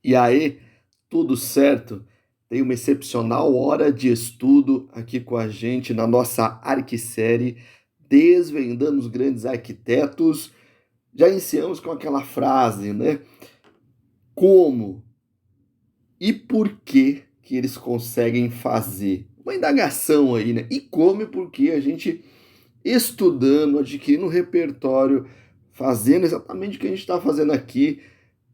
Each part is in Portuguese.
E aí, tudo certo? Tem uma excepcional hora de estudo aqui com a gente na nossa Arquisérie, desvendando os grandes arquitetos. Já iniciamos com aquela frase, né? Como e por que eles conseguem fazer? Uma indagação aí, né? E como e por que a gente estudando, adquirindo um repertório, fazendo exatamente o que a gente está fazendo aqui,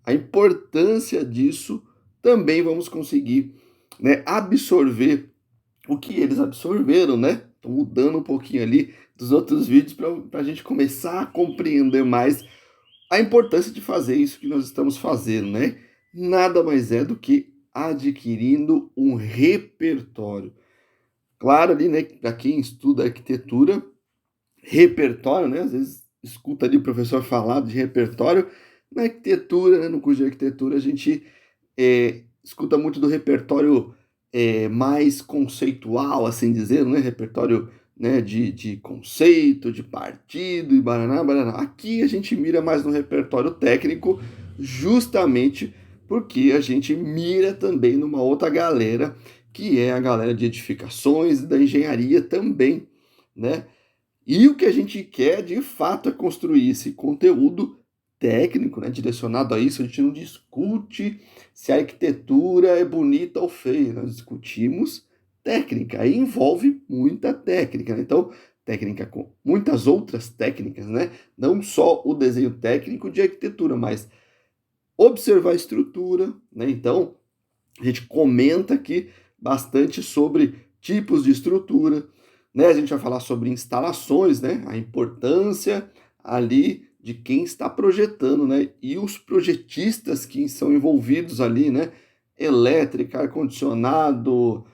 a importância disso, também vamos conseguir, né, absorver o que eles absorveram, né? Tô mudando um pouquinho ali dos outros vídeos para a gente começar a compreender mais a importância de fazer isso que nós estamos fazendo, né? Nada mais é do que adquirindo um repertório. Claro ali, né, para quem estuda arquitetura, repertório, né? Às vezes escuta ali o professor falar de repertório. Na arquitetura, né, no curso de arquitetura, a gente escuta muito do repertório mais conceitual, assim dizendo, né? Repertório, né, de conceito, de partido e baraná, baraná. Aqui a gente mira mais no repertório técnico, justamente porque a gente mira também numa outra galera, que é a galera de edificações e da engenharia também, né? E o que a gente quer, de fato, é construir esse conteúdo técnico, né, direcionado a isso. A gente não discute se a arquitetura é bonita ou feia, nós discutimos técnica, aí envolve muita técnica, né? Então, técnica com muitas outras técnicas, né? Não só o desenho técnico de arquitetura, mas observar a estrutura, né? Então, a gente comenta aqui bastante sobre tipos de estrutura, né? A gente vai falar sobre instalações, né? A importância ali de quem está projetando, né? E os projetistas que são envolvidos ali, né? Elétrica, ar-condicionado,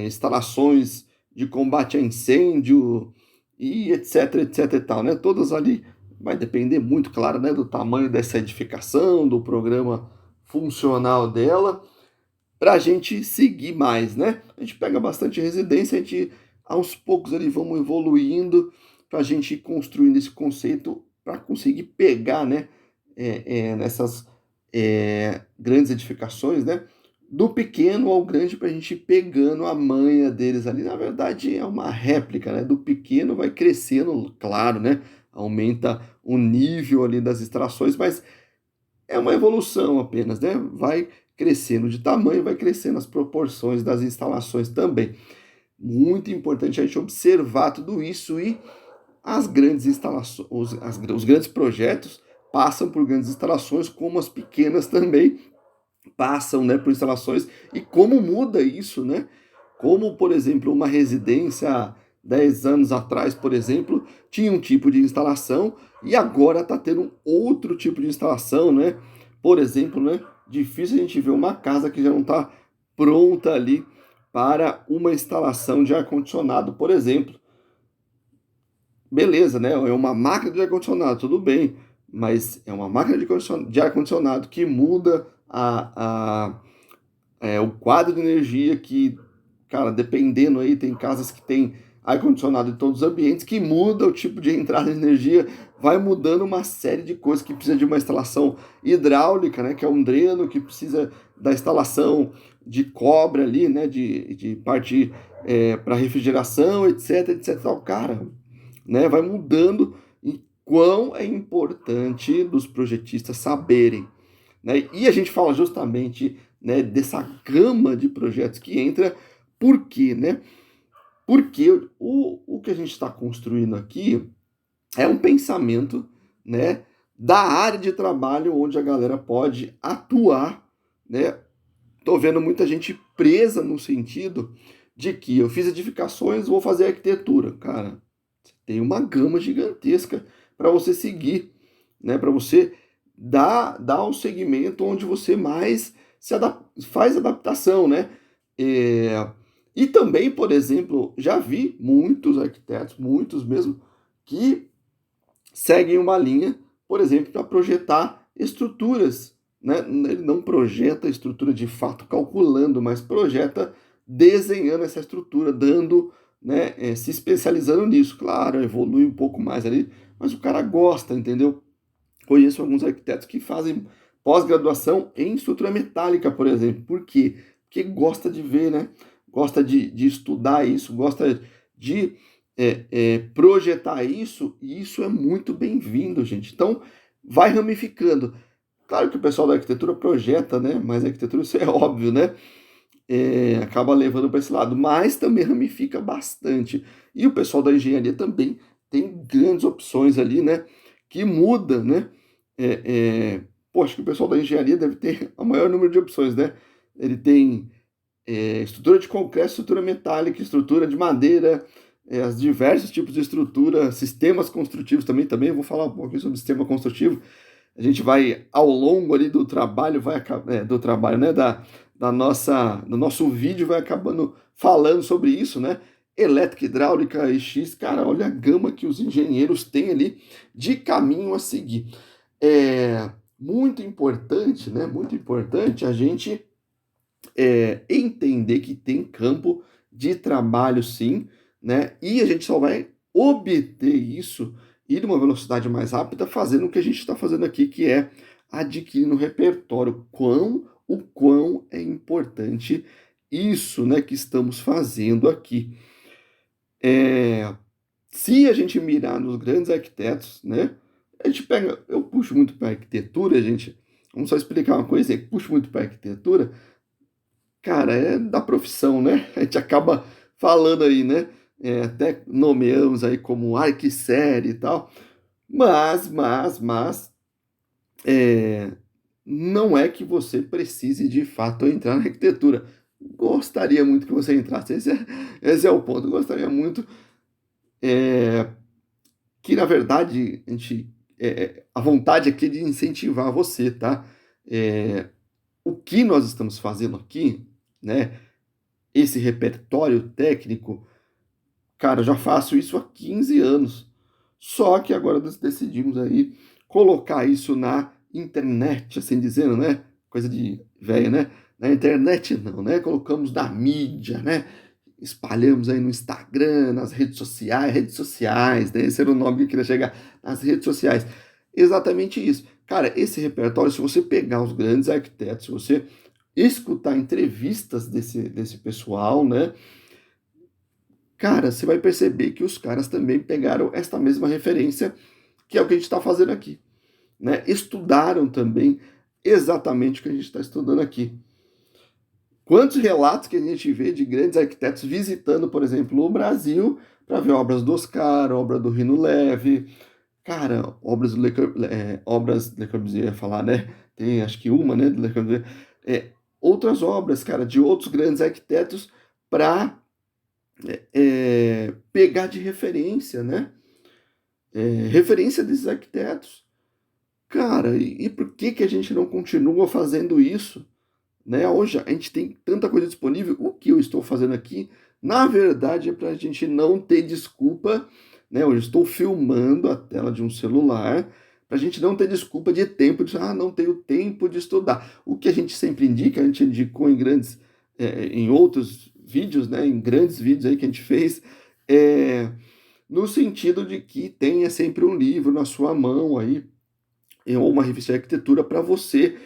instalações de combate a incêndio e etc, etc e tal, né? Todas ali vai depender muito, claro, né? Do tamanho dessa edificação, do programa funcional dela, para a gente seguir mais, né? A gente pega bastante residência, a gente aos poucos ali vamos evoluindo para a gente ir construindo esse conceito para conseguir pegar, né, nessas grandes edificações, né? Do pequeno ao grande para a gente ir pegando a manha deles ali. Na verdade, é uma réplica, né? Do pequeno vai crescendo, claro, né? Aumenta o nível ali das extrações, mas é uma evolução apenas, né? Vai crescendo de tamanho, vai crescendo as proporções das instalações também. Muito importante a gente observar tudo isso e as grandes instalações, os grandes projetos passam por grandes instalações, como as pequenas também passam, né, por instalações, e como muda isso, né? Como, por exemplo, uma residência 10 anos atrás, por exemplo, tinha um tipo de instalação e agora está tendo um outro tipo de instalação, né? Por exemplo, né? Difícil a gente ver uma casa que já não está pronta ali para uma instalação de ar-condicionado, por exemplo. Beleza, né? É uma máquina de ar-condicionado, tudo bem, mas é uma máquina de ar-condicionado que muda o quadro de energia que, cara, dependendo aí, tem casas que tem ar-condicionado em todos os ambientes, que muda o tipo de entrada de energia, vai mudando uma série de coisas que precisa de uma instalação hidráulica, né, que é um dreno, que precisa da instalação de cobre ali, né, de parte para refrigeração, etc, etc. Tal. Cara, né, vai mudando e quão é importante dos projetistas saberem, né? E a gente fala justamente, né, dessa gama de projetos que entra, por quê, né? Porque o que a gente está construindo aqui é um pensamento, né, da área de trabalho onde a galera pode atuar, né? Tô vendo muita gente presa no sentido de que eu fiz edificações, vou fazer arquitetura. Cara, tem uma gama gigantesca para você seguir, né? Para você dar um segmento onde você mais faz adaptação, né? É, e também, por exemplo, já vi muitos arquitetos, muitos mesmo, que seguem uma linha, por exemplo, para projetar estruturas, né? Ele não projeta a estrutura de fato calculando, mas projeta desenhando essa estrutura, dando, né, se especializando nisso. Claro, evolui um pouco mais ali, mas o cara gosta, entendeu? Conheço alguns arquitetos que fazem pós-graduação em estrutura metálica, por exemplo. Por quê? Porque gosta de ver, né? Gosta de estudar isso, gosta de projetar isso, e isso é muito bem-vindo, gente. Então, vai ramificando. Claro que o pessoal da arquitetura projeta, né? Mas a arquitetura, isso é óbvio, né? Acaba levando para esse lado, mas também ramifica bastante. E o pessoal da engenharia também tem grandes opções ali, né? Que muda, né? É, é, Pô, acho que o pessoal da engenharia deve ter o maior número de opções, né? Ele tem estrutura de concreto, estrutura metálica, estrutura de madeira, os diversos tipos de estrutura, sistemas construtivos também. Eu vou falar um pouquinho sobre sistema construtivo. A gente vai, ao longo ali do trabalho, do trabalho, né? Do nosso vídeo, vai acabando falando sobre isso, né? Elétrica, hidráulica e X, cara, olha a gama que os engenheiros têm ali de caminho a seguir. É muito importante, né? Muito importante a gente entender que tem campo de trabalho sim, né? E a gente só vai obter isso e numa velocidade mais rápida fazendo o que a gente está fazendo aqui, que é adquirindo repertório. O quão é importante isso, né, que estamos fazendo aqui. Se a gente mirar nos grandes arquitetos, né, a gente pega, eu puxo muito para arquitetura, gente. Vamos só explicar uma coisa, eu puxo muito para arquitetura. Cara, é da profissão, né? A gente acaba falando aí, né? Até nomeamos aí como arquisérie e tal, mas, é, não é que você precise de fato entrar na arquitetura. Gostaria muito que você entrasse, esse é o ponto. Gostaria muito que, na verdade, a vontade aqui é de incentivar você, tá? O que nós estamos fazendo aqui, né? Esse repertório técnico, cara, eu já faço isso há 15 anos. Só que agora nós decidimos aí colocar isso na internet, assim dizendo, né? Coisa de velha, né? Na internet não, né? Colocamos na mídia, né? Espalhamos aí no Instagram, nas redes sociais, né? Esse era o nome que eu queria chegar, nas redes sociais. Exatamente isso. Cara, esse repertório, se você pegar os grandes arquitetos, se você escutar entrevistas desse pessoal, né? Cara, você vai perceber que os caras também pegaram esta mesma referência, que é o que a gente está fazendo aqui, né? Estudaram também exatamente o que a gente está estudando aqui. Quantos relatos que a gente vê de grandes arquitetos visitando, por exemplo, o Brasil para ver obras do Oscar, obra do Rino Leve, cara, obras do Le Corbusier, ia falar, né? Tem acho que uma, né, do Le Corbusier. Outras obras, cara, de outros grandes arquitetos para pegar de referência, né? Referência desses arquitetos. Cara, e por que que a gente não continua fazendo isso? Né? Hoje a gente tem tanta coisa disponível. O que eu estou fazendo aqui, na verdade, é para a gente não ter desculpa. Né? Hoje eu estou filmando a tela de um celular para a gente não ter desculpa de tempo, de não tenho tempo de estudar. O que a gente sempre indica, a gente indicou em outros vídeos, né? Em grandes vídeos aí que a gente fez, no sentido de que tenha sempre um livro na sua mão aí, ou uma revista de arquitetura para você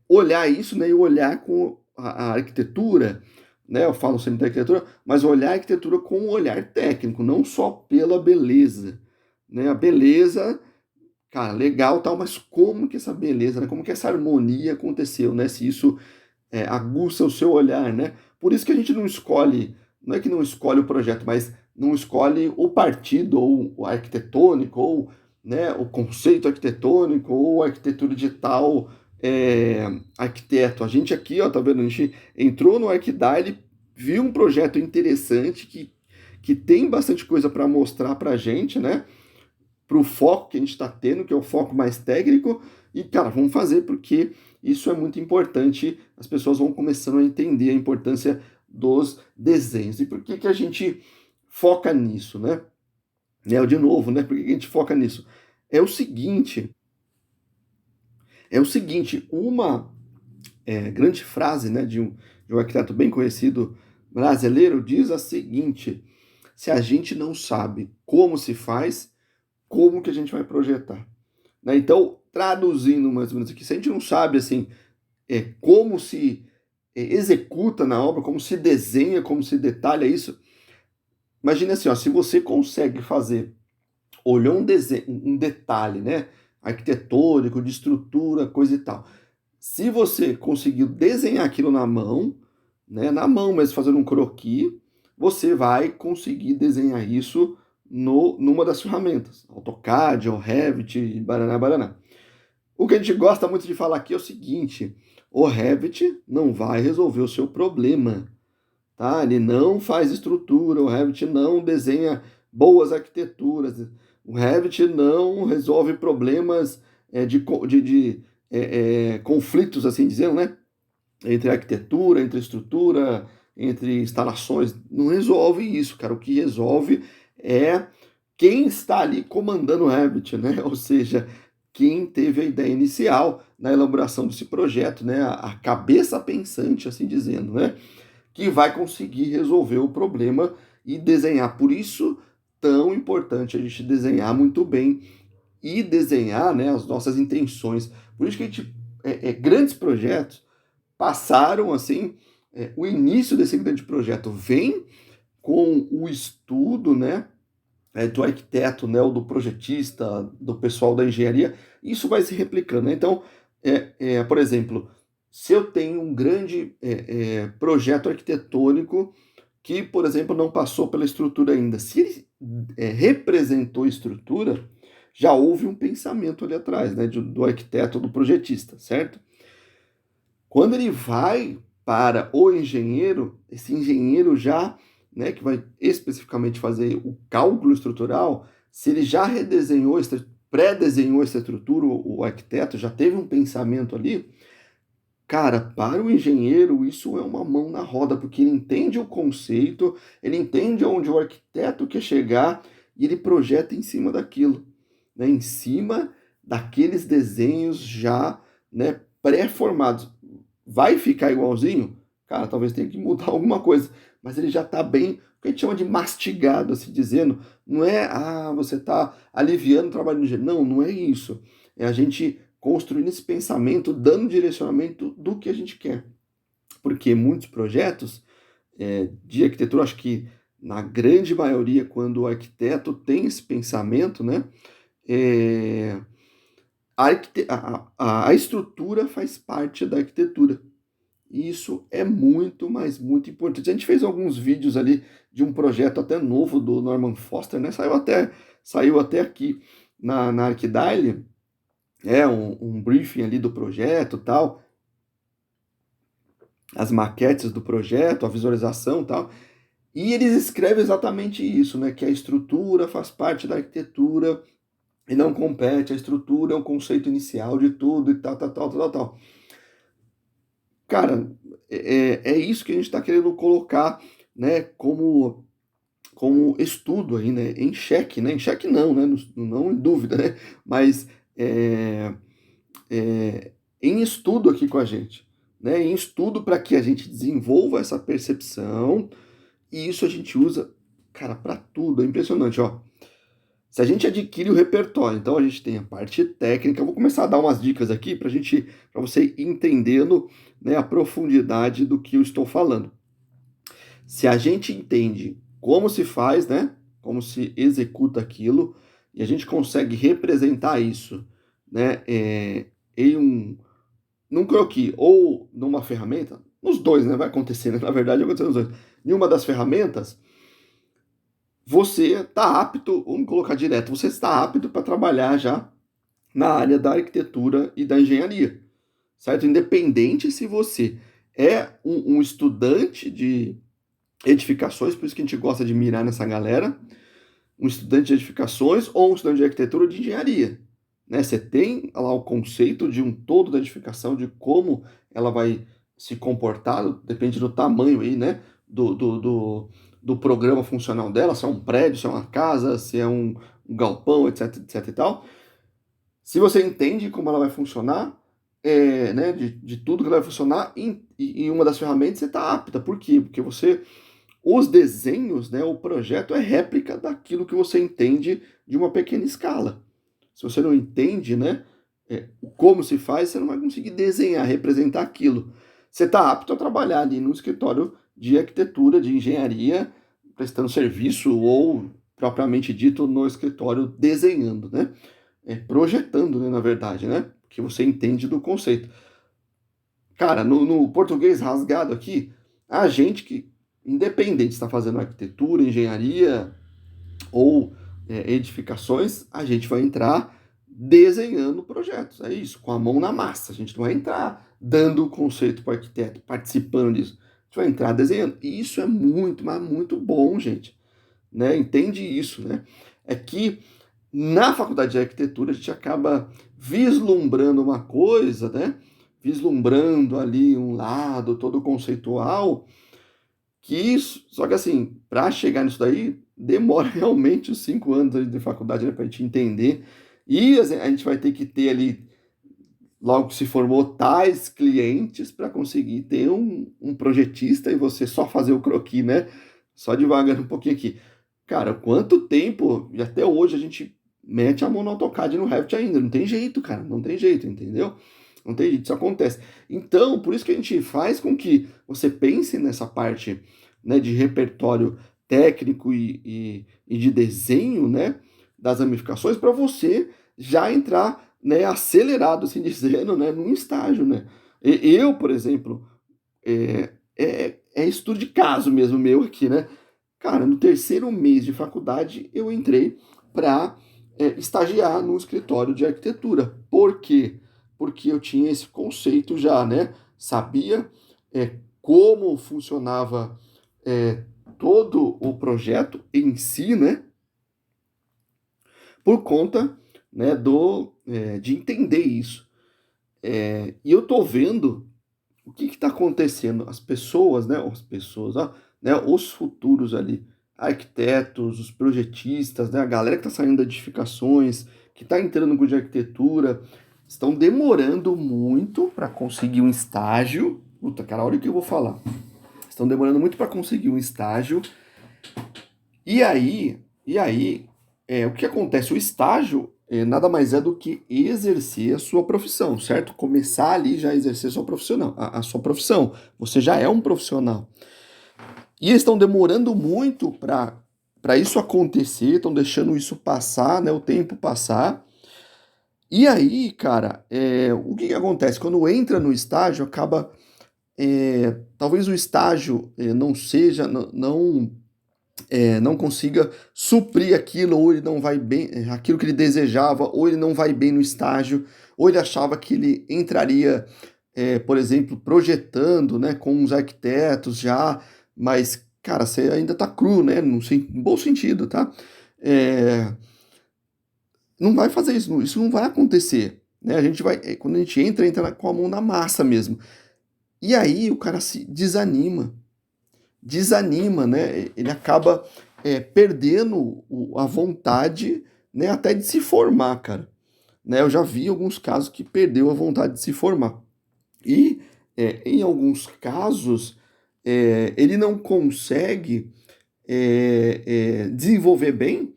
olhar isso, né, e olhar com a arquitetura, né, eu falo sempre da arquitetura, mas olhar a arquitetura com um olhar técnico, não só pela beleza, né, a beleza, cara, legal tal, mas como que essa beleza, né, como que essa harmonia aconteceu, né, se isso aguça o seu olhar, né, por isso que a gente não escolhe, não é que não escolhe o projeto, mas não escolhe o partido, ou o arquitetônico, ou, né, o conceito arquitetônico, ou a arquitetura de tal arquiteto. A gente aqui, ó, tá vendo? A gente entrou no Arquidale, viu um projeto interessante que tem bastante coisa para mostrar para a gente, né? Para o foco que a gente está tendo, que é o foco mais técnico, e, cara, vamos fazer porque isso é muito importante. As pessoas vão começando a entender a importância dos desenhos. E por que que a gente foca nisso, né? De novo, né? Por que que a gente foca nisso? É o seguinte, uma grande frase, né, de um arquiteto bem conhecido brasileiro diz a seguinte: se a gente não sabe como se faz, como que a gente vai projetar? Né? Então, traduzindo mais ou menos aqui, se a gente não sabe assim como se executa na obra, como se desenha, como se detalha isso, imagine assim, ó, se você consegue fazer, olhou um detalhe, né, arquitetônico, de estrutura, coisa e tal. Se você conseguiu desenhar aquilo na mão, né, na mão mesmo, fazendo um croquis, você vai conseguir desenhar isso numa das ferramentas, AutoCAD, ou Revit, baraná, baraná. O que a gente gosta muito de falar aqui é o seguinte: o Revit não vai resolver o seu problema, tá? Ele não faz estrutura, o Revit não desenha boas arquiteturas, o Revit não resolve problemas de conflitos, assim dizendo, né? Entre arquitetura, entre estrutura, entre instalações. Não resolve isso, cara. O que resolve é quem está ali comandando o Revit, né? Ou seja, quem teve a ideia inicial na elaboração desse projeto, né? A cabeça pensante, assim dizendo, né? Que vai conseguir resolver o problema e desenhar. Por isso, tão importante a gente desenhar muito bem e desenhar, né, as nossas intenções. Por isso que a gente, grandes projetos passaram, assim, o início desse grande projeto vem com o estudo, né, do arquiteto, né, ou do projetista, do pessoal da engenharia, isso vai se replicando, né? Então, por exemplo, se eu tenho um grande projeto arquitetônico que, por exemplo, não passou pela estrutura ainda, se ele representou estrutura, já houve um pensamento ali atrás, né, do arquiteto, do projetista, certo? Quando ele vai para o engenheiro, esse engenheiro já, né, que vai especificamente fazer o cálculo estrutural, se ele já redesenhou, pré-desenhou essa estrutura, o arquiteto já teve um pensamento ali, cara, para o engenheiro isso é uma mão na roda, porque ele entende o conceito, ele entende onde o arquiteto quer chegar e ele projeta em cima daquilo, né, em cima daqueles desenhos já, né, pré-formados. Vai ficar igualzinho? Cara, talvez tenha que mudar alguma coisa, mas ele já está bem, o que a gente chama de mastigado, assim dizendo, não é, você está aliviando o trabalho do engenheiro, não é isso, é a gente construindo esse pensamento, dando direcionamento do que a gente quer, porque muitos projetos de arquitetura, acho que na grande maioria, quando o arquiteto tem esse pensamento, né, é, a estrutura faz parte da arquitetura. E isso é muito, mas muito importante. A gente fez alguns vídeos ali de um projeto até novo do Norman Foster, né? Saiu até aqui na Arquidaily, um briefing ali do projeto tal, as maquetes do projeto, a visualização tal. E eles escrevem exatamente isso, né? Que a estrutura faz parte da arquitetura e não compete, a estrutura é o conceito inicial de tudo e tal, tal, tal, tal, tal. Cara, é isso que a gente está querendo colocar, né, como estudo aí, né, em xeque, né, em xeque não, né, não em dúvida, né, mas em estudo aqui com a gente, né, em estudo para que a gente desenvolva essa percepção e isso a gente usa, cara, para tudo, é impressionante, ó. Se a gente adquire o repertório, então a gente tem a parte técnica. Eu vou começar a dar umas dicas aqui para você ir entendendo, né, a profundidade do que eu estou falando. Se a gente entende como se faz, né, como se executa aquilo, e a gente consegue representar isso, né, num croquis ou numa ferramenta, nos dois, né, vai acontecer, né, na verdade vai acontecer nos dois. Em uma das ferramentas, você está apto, vamos colocar direto, você está apto para trabalhar já na área da arquitetura e da engenharia, certo? Independente se você é um estudante de edificações, por isso que a gente gosta de mirar nessa galera, um estudante de edificações ou um estudante de arquitetura ou de engenharia, né? Você tem lá o conceito de um todo da edificação, de como ela vai se comportar, depende do tamanho aí, né? Do programa funcional dela, se é um prédio, se é uma casa, se é um galpão, etc, etc e tal. Se você entende como ela vai funcionar, né, de tudo que ela vai funcionar, em uma das ferramentas você está apta. Por quê? Porque os desenhos, né, o projeto é réplica daquilo que você entende de uma pequena escala. Se você não entende, né, o como se faz, você não vai conseguir desenhar, representar aquilo. Você está apto a trabalhar ali no escritório de arquitetura, de engenharia, prestando serviço ou, propriamente dito, no escritório desenhando, né? Projetando, né, na verdade, né? Que você entende do conceito. Cara, no português rasgado aqui, a gente que, independente se está fazendo arquitetura, engenharia ou edificações, a gente vai entrar desenhando projetos. É isso, com a mão na massa. A gente não vai entrar dando o conceito para o arquiteto, participando disso. A gente vai entrar desenhando. E isso é muito, mas muito bom, gente. Né? Entende isso, né? É que na faculdade de arquitetura a gente acaba vislumbrando uma coisa, né? Vislumbrando ali um lado todo conceitual, que isso, só que assim, para chegar nisso daí, demora realmente os 5 anos de faculdade, né, para a gente entender. E a gente vai ter que ter ali, logo que se formou, tais clientes para conseguir ter um projetista e você só fazer o croquis, né? Só devagando um pouquinho aqui. Cara, quanto tempo, e até hoje a gente mete a mão no AutoCAD e no Revit ainda. Não tem jeito, cara, não tem jeito, entendeu? Não tem jeito, isso acontece. Então, por isso que a gente faz com que você pense nessa parte, né, de repertório técnico e de desenho, né, das ramificações, para você já entrar, né, acelerado, assim dizendo, né, num estágio, né. Eu, por exemplo, é estudo de caso mesmo meu aqui, né. Cara, no terceiro mês de faculdade eu entrei para estagiar no escritório de arquitetura. Por quê? Porque eu tinha esse conceito já, né? Sabia como funcionava é, todo o projeto em si, né? Por conta, né, de entender isso. E eu tô vendo o que está acontecendo. As pessoas, né? As pessoas, ó, né? Os futuros ali, arquitetos, os projetistas, né? A galera que está saindo das edificações, que está entrando no curso de arquitetura, estão demorando muito para conseguir um estágio. Puta, cara, olha o que eu vou falar. Estão demorando muito para conseguir um estágio. O que acontece? O estágio nada mais é do que exercer a sua profissão, certo? Começar ali já a exercer a sua profissão. Você já é um profissional. E eles estão demorando muito para isso acontecer, estão deixando isso passar, né? O tempo passar. E aí, cara, o que acontece? Quando entra no estágio, acaba. Talvez o estágio não seja, não consiga suprir aquilo, ou ele não vai bem, aquilo que ele desejava, ou ele não vai bem no estágio, ou ele achava que ele entraria, por exemplo, projetando, né, com os arquitetos já, mas, cara, você ainda tá cru, né, no bom sentido, tá? É, não vai fazer isso, isso não vai acontecer, né? A gente vai, quando a gente entra com a mão na massa mesmo. E aí o cara se desanima, né? Ele acaba perdendo a vontade, né, até de se formar, cara. Né? Eu já vi alguns casos que perdeu a vontade de se formar. E em alguns casos ele não consegue desenvolver bem.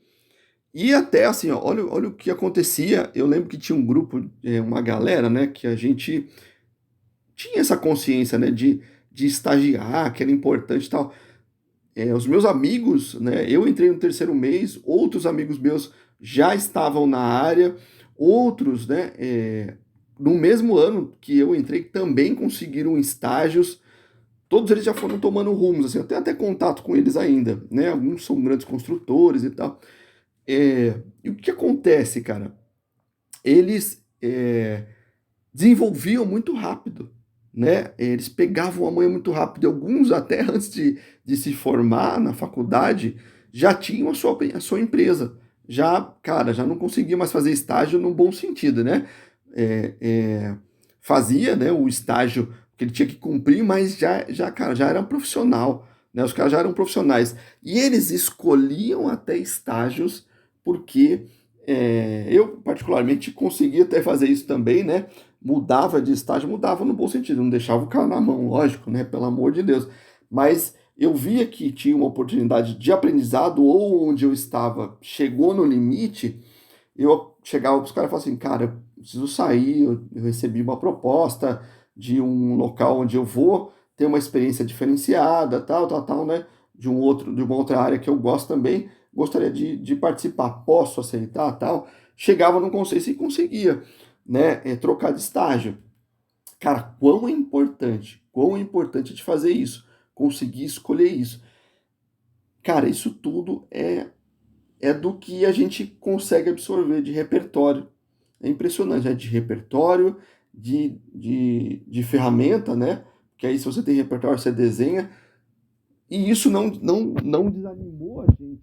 E até assim, ó, olha o que acontecia. Eu lembro que tinha um grupo, uma galera, né, que a gente tinha essa consciência, né, de estagiar, que era importante e tal. Os meus amigos, né, eu entrei no terceiro mês, outros amigos meus já estavam na área, outros, né, no mesmo ano que eu entrei, também conseguiram estágios, todos eles já foram tomando rumos, assim, eu tenho até contato com eles ainda, né, alguns são grandes construtores e tal. E o que acontece, cara? Eles desenvolviam muito rápido, né? Eles pegavam a manha muito rápido. E alguns, até antes de se formar na faculdade, já tinham a sua empresa. Já, cara, já não conseguia mais fazer estágio no bom sentido, né? É, é, fazia, né, o estágio que ele tinha que cumprir, mas cara, já era um profissional, né? Os caras já eram profissionais. E eles escolhiam até estágios porque eu, particularmente, conseguia até fazer isso também, né? Mudava de estágio, mudava no bom sentido, não deixava o cara na mão, lógico, né? Pelo amor de Deus. Mas eu via que tinha uma oportunidade de aprendizado, ou onde eu estava chegou no limite, eu chegava para os caras e falava assim, cara, preciso sair, eu recebi uma proposta de um local onde eu vou ter uma experiência diferenciada, tal, né? De uma outra área que eu gosto também, gostaria de participar, posso aceitar, tal. Chegava num consenso e conseguia, né? Trocar de estágio. Cara, quão é importante de fazer isso, conseguir escolher isso. Cara, isso tudo é do que a gente consegue absorver de repertório. É impressionante, né? De repertório, de ferramenta, né? Que aí se você tem repertório, você desenha. E isso não desanimou a gente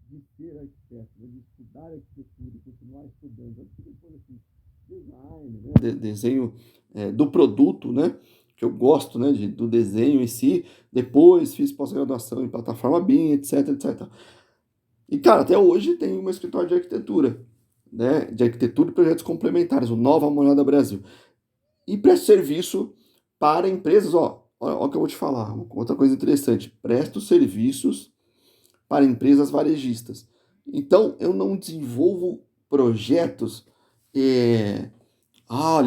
de ser arquiteto, né? De estudar arquitetura, de continuar estudando. Antes que depois, assim, design, né? Desenho do produto, né? Que eu gosto, né? Do desenho em si. Depois fiz pós-graduação em plataforma BIM, etc, etc. E, cara, até hoje tem um escritório de arquitetura, né? De arquitetura e projetos complementares, o Nova Morada Brasil. E presto serviço para empresas, ó o que eu vou te falar, outra coisa interessante, presto serviços para empresas varejistas. Então, eu não desenvolvo projetos, ele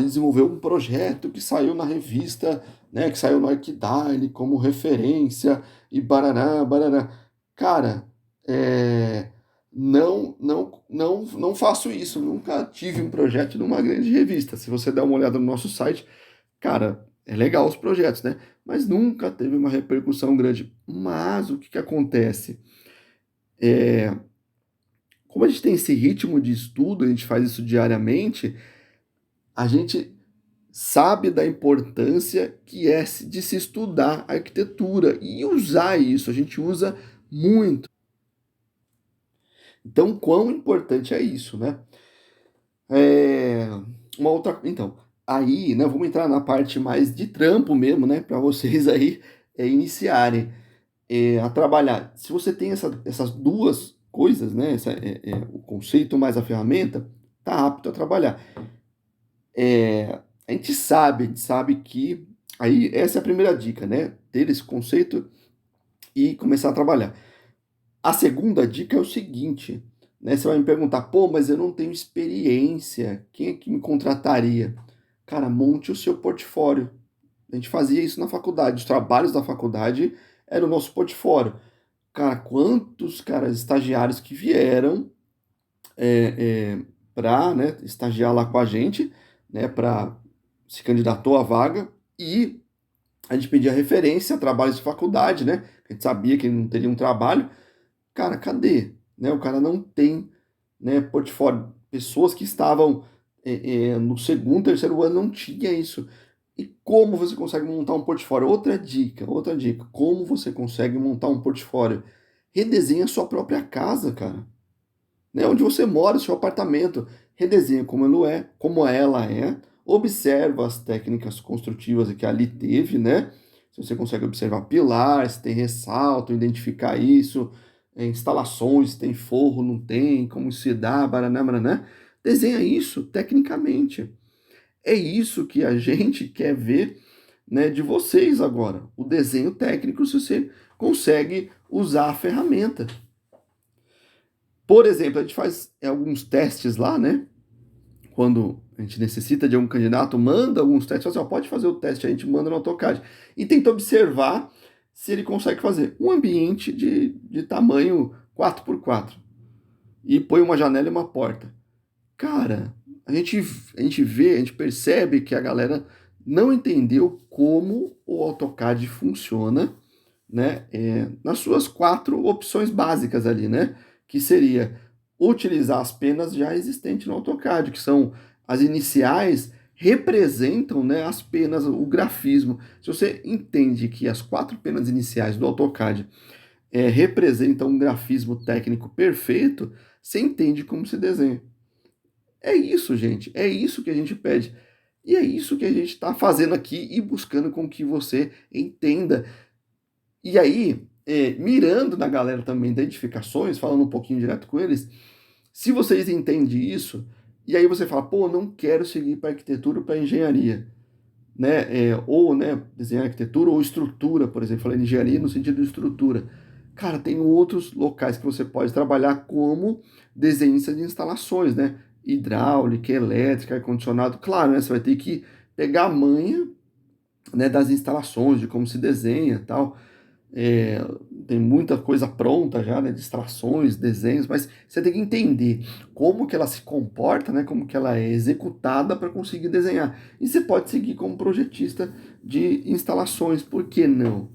desenvolveu um projeto que saiu na revista, né, que saiu no Arquidine como referência, e baraná, baraná. Cara, não faço isso, nunca tive um projeto numa grande revista. Se você der uma olhada no nosso site, cara, é legal os projetos, né? Mas nunca teve uma repercussão grande. Mas o que que acontece? Como a gente tem esse ritmo de estudo, a gente faz isso diariamente, a gente sabe da importância que é de se estudar arquitetura e usar isso. A gente usa muito. Então, quão importante é isso, né? É, uma outra, então, aí, né, vamos entrar na parte mais de trampo mesmo, né, para vocês aí iniciarem a trabalhar. Se você tem essas duas coisas, né, o conceito mais a ferramenta, tá apto a trabalhar. A gente sabe que aí essa é a primeira dica, né, ter esse conceito e começar a trabalhar. A segunda dica é o seguinte, né? Você vai me perguntar, pô, mas eu não tenho experiência, quem é que me contrataria? Cara, monte o seu portfólio. A gente fazia isso na faculdade, os trabalhos da faculdade eram o nosso portfólio. Cara, quantos caras estagiários que vieram para, né, estagiar lá com a gente, né, para se candidatou à vaga e a gente pedia referência a trabalhos de faculdade, né? A gente sabia que ele não teria um trabalho. Cara, cadê? Né? O cara não tem, né, portfólio. Pessoas que estavam no segundo, terceiro ano não tinha isso. E como você consegue montar um portfólio? Outra dica. Como você consegue montar um portfólio? Redesenha a sua própria casa, cara. Né? Onde você mora, seu apartamento. Redesenha como ela é. Observa as técnicas construtivas que ali teve, né? Se você consegue observar pilar, se tem ressalto, identificar isso, instalações, se tem forro, não tem, como se dá, baraná, baraná. Desenha isso tecnicamente. É isso que a gente quer ver, né, de vocês agora. O desenho técnico, se você consegue usar a ferramenta. Por exemplo, a gente faz alguns testes lá, né? Quando a gente necessita de algum candidato, manda alguns testes, assim, ó, pode fazer o teste, a gente manda no AutoCAD. E tenta observar se ele consegue fazer um ambiente de tamanho 4x4. E põe uma janela e uma porta. Cara, a gente vê, a gente percebe que a galera não entendeu como o AutoCAD funciona, né? Nas suas 4 opções básicas ali, né? Que seria utilizar as penas já existentes no AutoCAD, que são as iniciais, representam, né, as penas, o grafismo. Se você entende que as 4 penas iniciais do AutoCAD representam um grafismo técnico perfeito, você entende como se desenha. É isso, gente. É isso que a gente pede. E é isso que a gente está fazendo aqui e buscando com que você entenda. E aí, mirando na galera também da edificações, falando um pouquinho direto com eles, se vocês entendem isso, e aí você fala, pô, não quero seguir para arquitetura ou para engenharia, né? Ou né, desenhar arquitetura ou estrutura, por exemplo, falando engenharia no sentido de estrutura. Cara, tem outros locais que você pode trabalhar como desenhista de instalações, né? hidráulica, elétrica, ar-condicionado. Claro, né, você vai ter que pegar a manha, né, das instalações, de como se desenha e tal. É, tem muita coisa pronta já, né, de extrações, desenhos, mas você tem que entender como que ela se comporta, né, como que ela é executada para conseguir desenhar. E você pode seguir como projetista de instalações, por que não?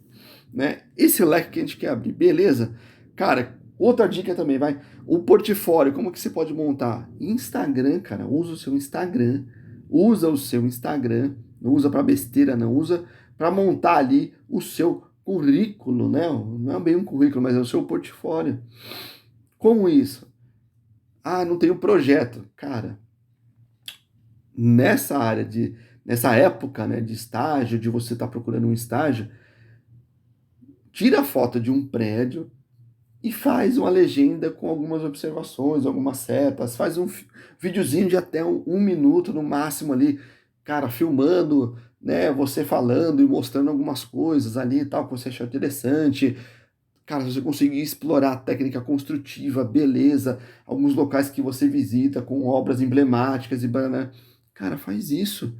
Né? Esse leque que a gente quer abrir, beleza? Cara, outra dica também, vai. O portfólio, como que você pode montar? Instagram, cara, usa o seu Instagram, não usa para besteira, não, usa para montar ali o seu currículo, né? Não é bem um currículo, mas é o seu portfólio. Como isso? Ah, não tenho projeto. Cara, nessa época, né, de estágio, de você estar procurando um estágio, tira a foto de um prédio e faz uma legenda com algumas observações, algumas setas, faz um videozinho de até um minuto no máximo ali, cara, filmando, né, você falando e mostrando algumas coisas ali e tal, que você achou interessante. Cara, se você conseguir explorar a técnica construtiva, beleza, alguns locais que você visita com obras emblemáticas e banana, cara, faz isso.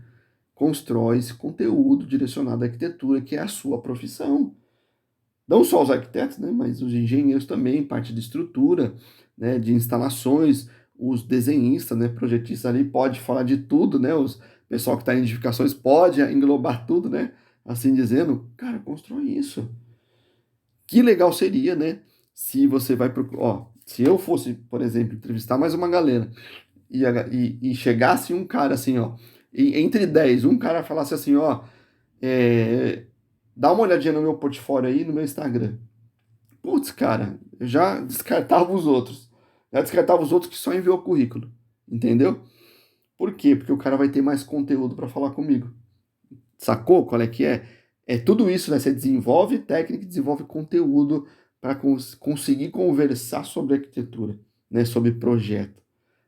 Constrói esse conteúdo direcionado à arquitetura, que é a sua profissão. Não só os arquitetos, né, mas os engenheiros também, parte de estrutura, né, de instalações, os desenhistas, né, projetistas ali pode falar de tudo, né, os pessoal que está em edificações pode englobar tudo, né, assim dizendo, cara, constrói isso. Que legal seria, né, se você vai procurar, ó, se eu fosse, por exemplo, entrevistar mais uma galera e chegasse um cara assim, ó, e entre 10 um cara falasse assim, ó, é, dá uma olhadinha no meu portfólio aí, no meu Instagram. Putz, cara, eu já descartava os outros. Já descartava os outros que só enviou o currículo. Entendeu? Por quê? Porque o cara vai ter mais conteúdo para falar comigo. Sacou qual é que é? É tudo isso, né? Você desenvolve técnica, desenvolve conteúdo para conseguir conversar sobre arquitetura, né? Sobre projeto.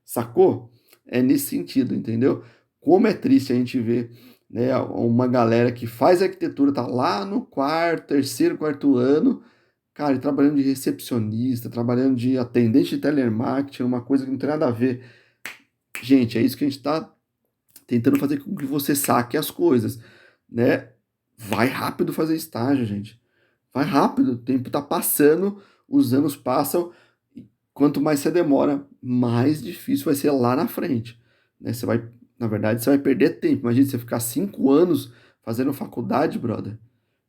Sacou? É nesse sentido, entendeu? Como é triste a gente ver, né, uma galera que faz arquitetura, tá lá no terceiro, quarto ano, cara, trabalhando de recepcionista, trabalhando de atendente de telemarketing, uma coisa que não tem nada a ver. Gente, é isso que a gente está tentando fazer com que você saque as coisas, né? Vai rápido fazer estágio, gente. Vai rápido, o tempo está passando, os anos passam, e quanto mais você demora, mais difícil vai ser lá na frente, né? Você vai, na verdade, você vai perder tempo. Imagina você ficar 5 anos fazendo faculdade, brother,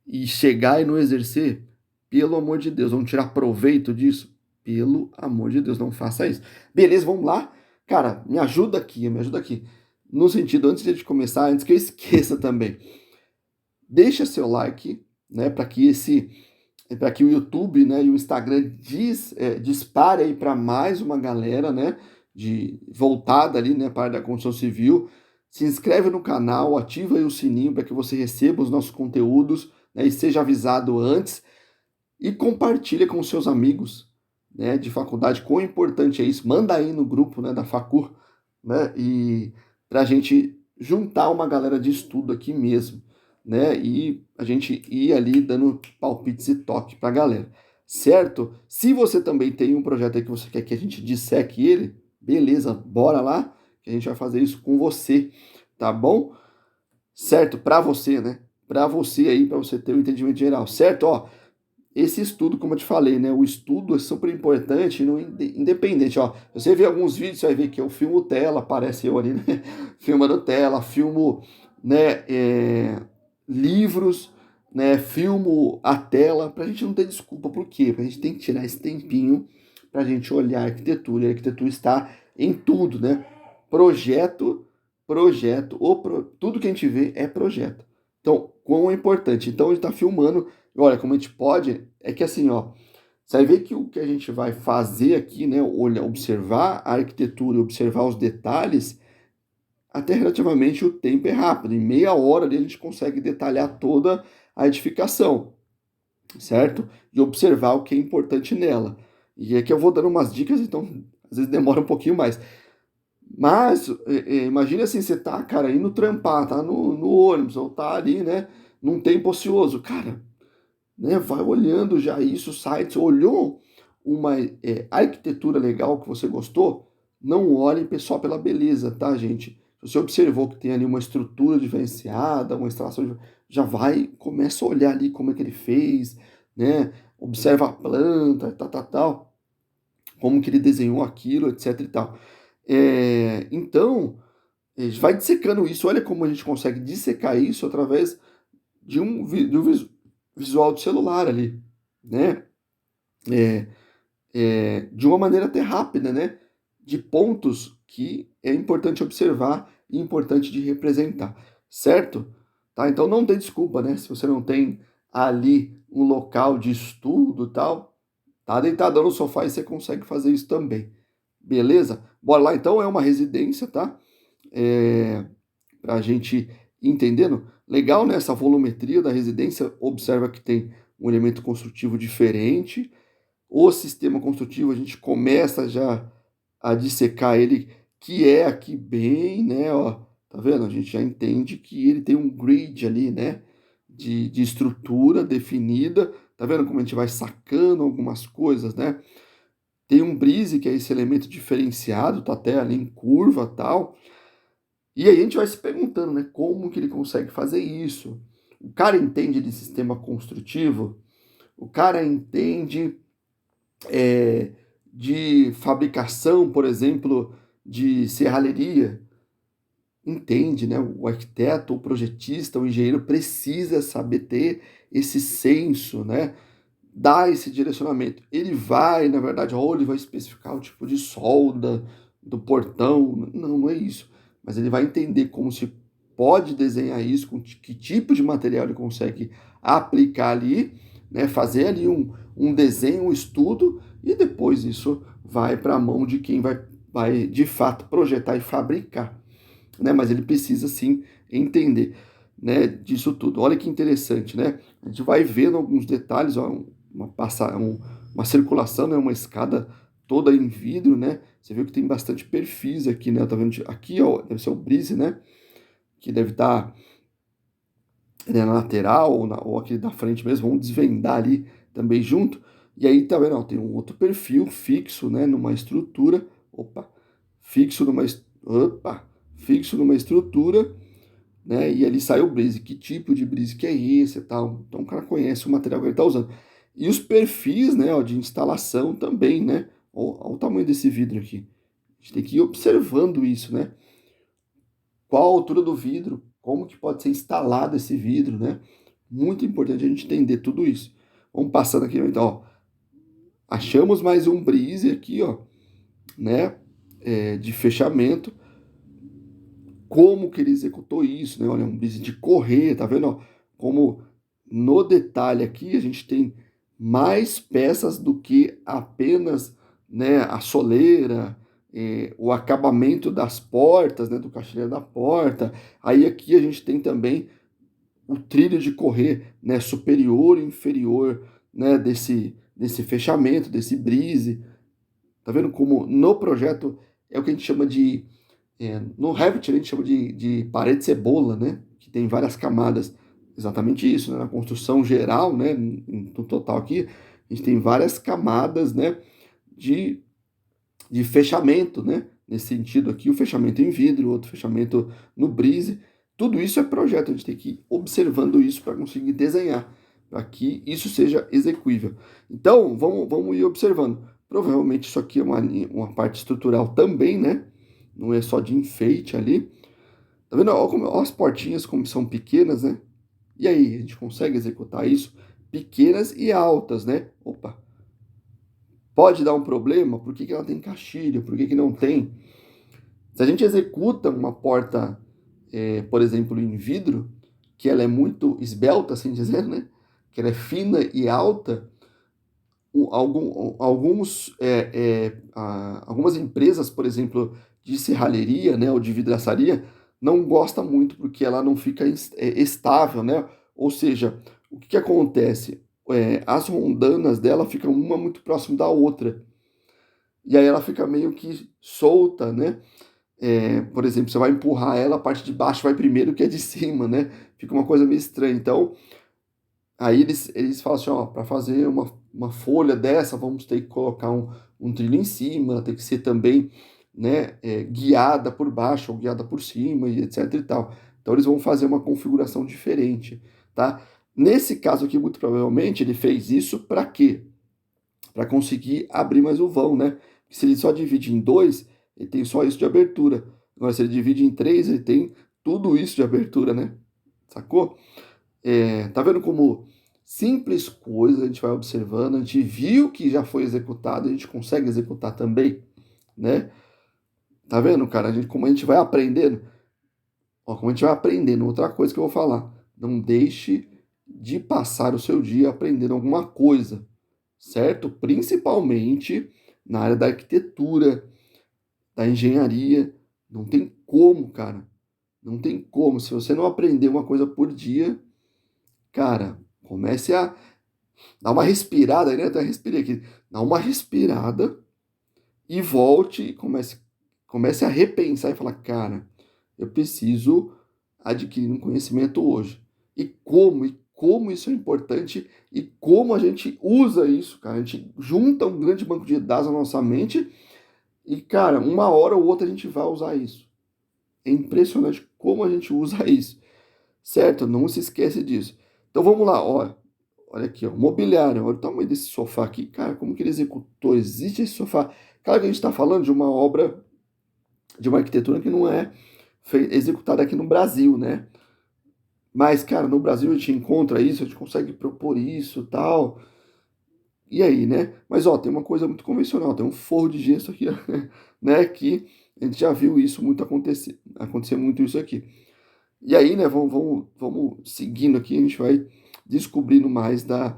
e chegar e não exercer, pelo amor de Deus, vamos tirar proveito disso? Pelo amor de Deus, não faça isso. Beleza, vamos lá? Cara, me ajuda aqui, me ajuda aqui. No sentido, antes de a gente começar, antes que eu esqueça também, deixa seu like, né, para que o YouTube, né, e o Instagram dispare aí para mais uma galera, né, de voltada ali, né, para a área da construção civil. Se inscreve no canal, ativa aí o sininho para que você receba os nossos conteúdos, né, e seja avisado antes e compartilha com seus amigos, né, de faculdade. Quão importante é isso? Manda aí no grupo, né, da Facur, né, e para a gente juntar uma galera de estudo aqui mesmo, né, e a gente ir ali dando palpites e toque para a galera, certo? Se você também tem um projeto aí que você quer que a gente disseque ele, beleza, bora lá, que a gente vai fazer isso com você, tá bom? Certo? Para você, né? Para você aí, para você ter o um entendimento geral, certo? Ó, esse estudo, como eu te falei, né? O estudo é super importante, no independente, ó. Você vê alguns vídeos, você vai ver que eu filmo tela, aparece eu ali, né? Filmando tela, filmo, né? Livros, né? Filmo a tela, pra gente não ter desculpa. Por quê? Pra gente tem que tirar esse tempinho pra gente olhar a arquitetura. E a arquitetura está em tudo, né? Projeto, projeto, tudo que a gente vê é projeto. Então, quão é importante. Então, a gente está filmando. Olha, como a gente pode, é que assim, ó, você vai ver que o que a gente vai fazer aqui, né, olha, observar a arquitetura, observar os detalhes, até relativamente o tempo é rápido. Em meia hora ali a gente consegue detalhar toda a edificação, certo? E observar o que é importante nela. E aqui eu vou dando umas dicas, então às vezes demora um pouquinho mais. Mas, imagine assim, você tá, cara, indo trampar, tá no ônibus, ou tá ali, né, num tempo ocioso. Cara, né, vai olhando já isso, sites, olhou uma arquitetura legal que você gostou, não olhem só pela beleza, tá, gente? Se você observou que tem ali uma estrutura diferenciada, uma instalação, já vai, começa a olhar ali como é que ele fez, né? Observa a planta, tal, como que ele desenhou aquilo, etc e tal. Então, a gente vai dissecando isso. Olha como a gente consegue dissecar isso através de um visual do celular ali, né? É, de uma maneira até rápida, né? De pontos que é importante observar e importante de representar, certo? Tá? Então não tem desculpa, né? Se você não tem ali um local de estudo e tal, tá deitado no sofá e você consegue fazer isso também. Beleza? Bora lá então, é uma residência, tá? Para a gente ir entendendo. Legal, né? Essa volumetria da residência, observa que tem um elemento construtivo diferente. O sistema construtivo, a gente começa já a dissecar ele, que é aqui bem, né? Ó, tá vendo? A gente já entende que ele tem um grid ali, né? De estrutura definida. Tá vendo como a gente vai sacando algumas coisas, né? Tem um brise, que é esse elemento diferenciado, tá até ali em curva tal. E aí a gente vai se perguntando, né, como que ele consegue fazer isso? O cara entende de sistema construtivo? O cara entende de fabricação, por exemplo, de serralheria? Entende, né? O arquiteto, o projetista, o engenheiro precisa saber ter esse senso, né? Dar esse direcionamento. Ele vai, na verdade, ou ele vai especificar o tipo de solda do portão. Não, não é isso. Mas ele vai entender como se pode desenhar isso, com que tipo de material ele consegue aplicar ali, né? Fazer ali um desenho, um estudo, e depois isso vai para a mão de quem vai de fato projetar e fabricar, né? Mas ele precisa sim entender, né, disso tudo. Olha que interessante, né? A gente vai vendo alguns detalhes, ó, uma circulação, né, uma escada toda em vidro, né? Você viu que tem bastante perfis aqui, né? Tá vendo? Aqui, ó, deve ser o brise, né? Que deve estar, né, na lateral ou aqui da frente mesmo. Vamos desvendar ali também junto. E aí, tá vendo? Ó, tem um outro perfil fixo, né? Numa estrutura. Opa! Fixo numa, opa, fixo numa estrutura, né? E ali sai o brise. Que tipo de brise que é esse e tal? Então o cara conhece o material que ele está usando. E os perfis, né, ó, de instalação também, né? Olha o tamanho desse vidro aqui. A gente tem que ir observando isso, né? Qual a altura do vidro? Como que pode ser instalado esse vidro, né? Muito importante a gente entender tudo isso. Vamos passando aqui, então, ó. Achamos mais um brise aqui, ó, né? De fechamento. Como que ele executou isso, né? Olha, um business de correr, tá vendo? Ó? Como no detalhe aqui a gente tem mais peças do que apenas, né, a soleira, o acabamento das portas, né, do caixilheiro da porta. Aí aqui a gente tem também o trilho de correr, né, superior e inferior, né, desse fechamento, desse brise. Tá vendo como no projeto é o que a gente chama de no Revit a gente chama de parede cebola, né? Que tem várias camadas. Exatamente isso, né? Na construção geral, né? No total aqui, a gente tem várias camadas, né? De, de fechamento, né? Nesse sentido aqui, o fechamento em vidro, outro fechamento no brise. Tudo isso é projeto, a gente tem que ir observando isso para conseguir desenhar, para que isso seja execuível. Então, vamos ir observando. Provavelmente isso aqui é uma parte estrutural também, né? Não é só de enfeite ali. Tá vendo? Olha as portinhas como são pequenas, né? E aí, a gente consegue executar isso? Pequenas e altas, né? Opa, pode dar um problema? Por que ela tem caixilho? Por que não tem? Se a gente executa uma porta, por exemplo, em vidro, que ela é muito esbelta, assim dizer, né? Que ela é fina e alta, algumas empresas, por exemplo, de serralheria, né, ou de vidraçaria, não gosta muito porque ela não fica estável, né? Ou seja, o que acontece? As rondanas dela ficam uma muito próxima da outra. E aí ela fica meio que solta, né? Por exemplo, você vai empurrar ela, a parte de baixo vai primeiro que a de cima, né? Fica uma coisa meio estranha. Então, aí eles falam assim, ó, para fazer uma folha dessa, vamos ter que colocar um trilho em cima, tem que ser também né, guiada por baixo ou guiada por cima e etc e tal. Então eles vão fazer uma configuração diferente, tá? Nesse caso aqui, muito provavelmente, ele fez isso para quê? Para conseguir abrir mais o vão, né? Porque se ele só divide em dois, ele tem só isso de abertura. Agora, se ele divide em três, ele tem tudo isso de abertura, né? Sacou? Tá vendo como simples coisa a gente vai observando, a gente viu que já foi executado, a gente consegue executar também, né? Tá vendo, cara? Como a gente vai aprendendo. Ó, como a gente vai aprendendo. Outra coisa que eu vou falar. Não deixe de passar o seu dia aprendendo alguma coisa, certo? Principalmente na área da arquitetura, da engenharia. Não tem como, cara. Não tem como. Se você não aprender uma coisa por dia, cara, comece a dar uma respirada aí, né? Até respirei aqui. Dá uma respirada e volte e comece a repensar e falar, cara, eu preciso adquirir um conhecimento hoje. E como isso é importante e como a gente usa isso, cara. A gente junta um grande banco de dados na nossa mente e, cara, uma hora ou outra a gente vai usar isso. É impressionante como a gente usa isso, certo? Não se esquece disso. Então vamos lá, ó. Olha aqui, ó, mobiliário. Olha o tamanho desse sofá aqui. Cara, como que ele executou? Existe esse sofá. Claro que a gente está falando de uma obra, de uma arquitetura que não é executada aqui no Brasil, né? Mas, cara, no Brasil a gente encontra isso, a gente consegue propor isso, tal. E aí, né? Mas, ó, tem uma coisa muito convencional, tem um forro de gesso aqui, ó, né? Que a gente já viu isso muito acontecer muito isso aqui. E aí, né, vamos seguindo aqui, a gente vai descobrindo mais da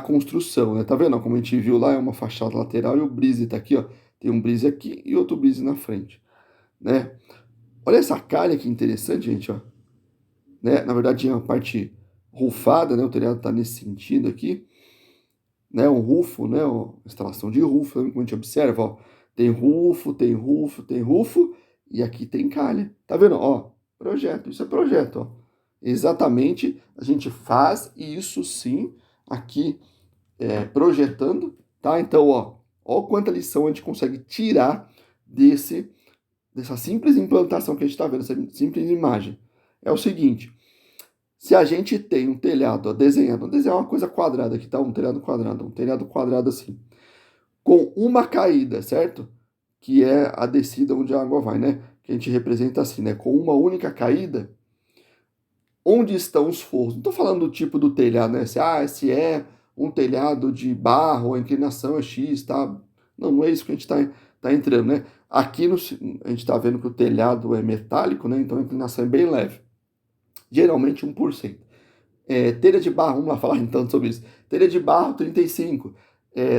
construção, né? Tá vendo? Ó, como a gente viu lá, é uma fachada lateral e o brise tá aqui, ó. Tem um brise aqui e outro brise na frente, né? Olha essa calha que interessante, gente, ó. Né? Na verdade, é uma parte rufada, né? O telhado tá nesse sentido aqui, né? Um rufo, né? Ó, instalação de rufo, né? Como a gente observa, ó. Tem rufo, tem rufo, tem rufo e aqui tem calha. Tá vendo? Ó, projeto, isso é projeto, ó. Exatamente, a gente faz isso sim aqui projetando, tá? Então, ó quanta lição a gente consegue tirar dessa simples implantação que a gente está vendo, essa simples imagem. É o seguinte, se a gente tem um telhado, ó, desenhado, vamos desenhar uma coisa quadrada aqui, tá? Um telhado quadrado assim, com uma caída, certo? Que é a descida onde a água vai, né? Que a gente representa assim, né? Com uma única caída, onde estão os forros? Não estou falando do tipo do telhado, né? Se é um telhado de barro, a inclinação é X, tá? Não, não é isso que a gente tá entrando, né? Aqui a gente está vendo que o telhado é metálico, né? Então a inclinação é bem leve. Geralmente 1%. Telha de barro, vamos lá falar então sobre isso. Telha de barro, 35.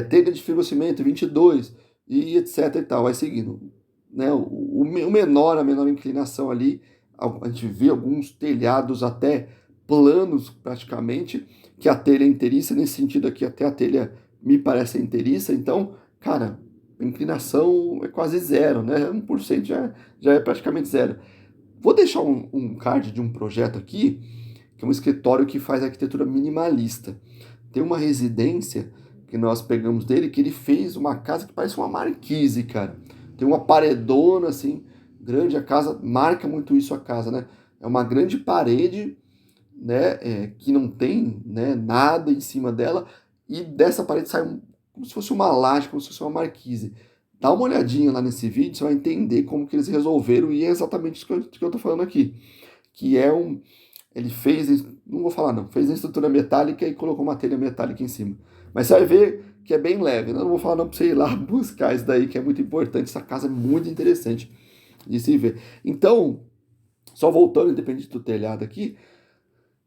Telha de fibrocimento, 22. E etc e tal, vai seguindo. Né? O menor, a menor inclinação ali, a gente vê alguns telhados até planos praticamente, que a telha é inteiriça, nesse sentido aqui até a telha me parece inteiriça, então, cara, a inclinação é quase zero, né? 1% já é praticamente zero. Vou deixar um card de um projeto aqui, que é um escritório que faz arquitetura minimalista. Tem uma residência que nós pegamos dele, que ele fez uma casa que parece uma marquise, cara. Tem uma paredona, assim, grande, a casa, marca muito isso a casa, né? É uma grande parede, né, que não tem, né, nada em cima dela, e dessa parede sai como se fosse uma laje, como se fosse uma marquise. Dá uma olhadinha lá nesse vídeo, você vai entender como que eles resolveram, e é exatamente isso que eu tô falando aqui. Que é ele fez, não vou falar não, fez a estrutura metálica e colocou uma telha metálica em cima. Mas você vai ver que é bem leve, né? Eu não vou falar não para você ir lá buscar isso daí, que é muito importante, essa casa é muito interessante de se ver. Então, só voltando, independente do telhado aqui,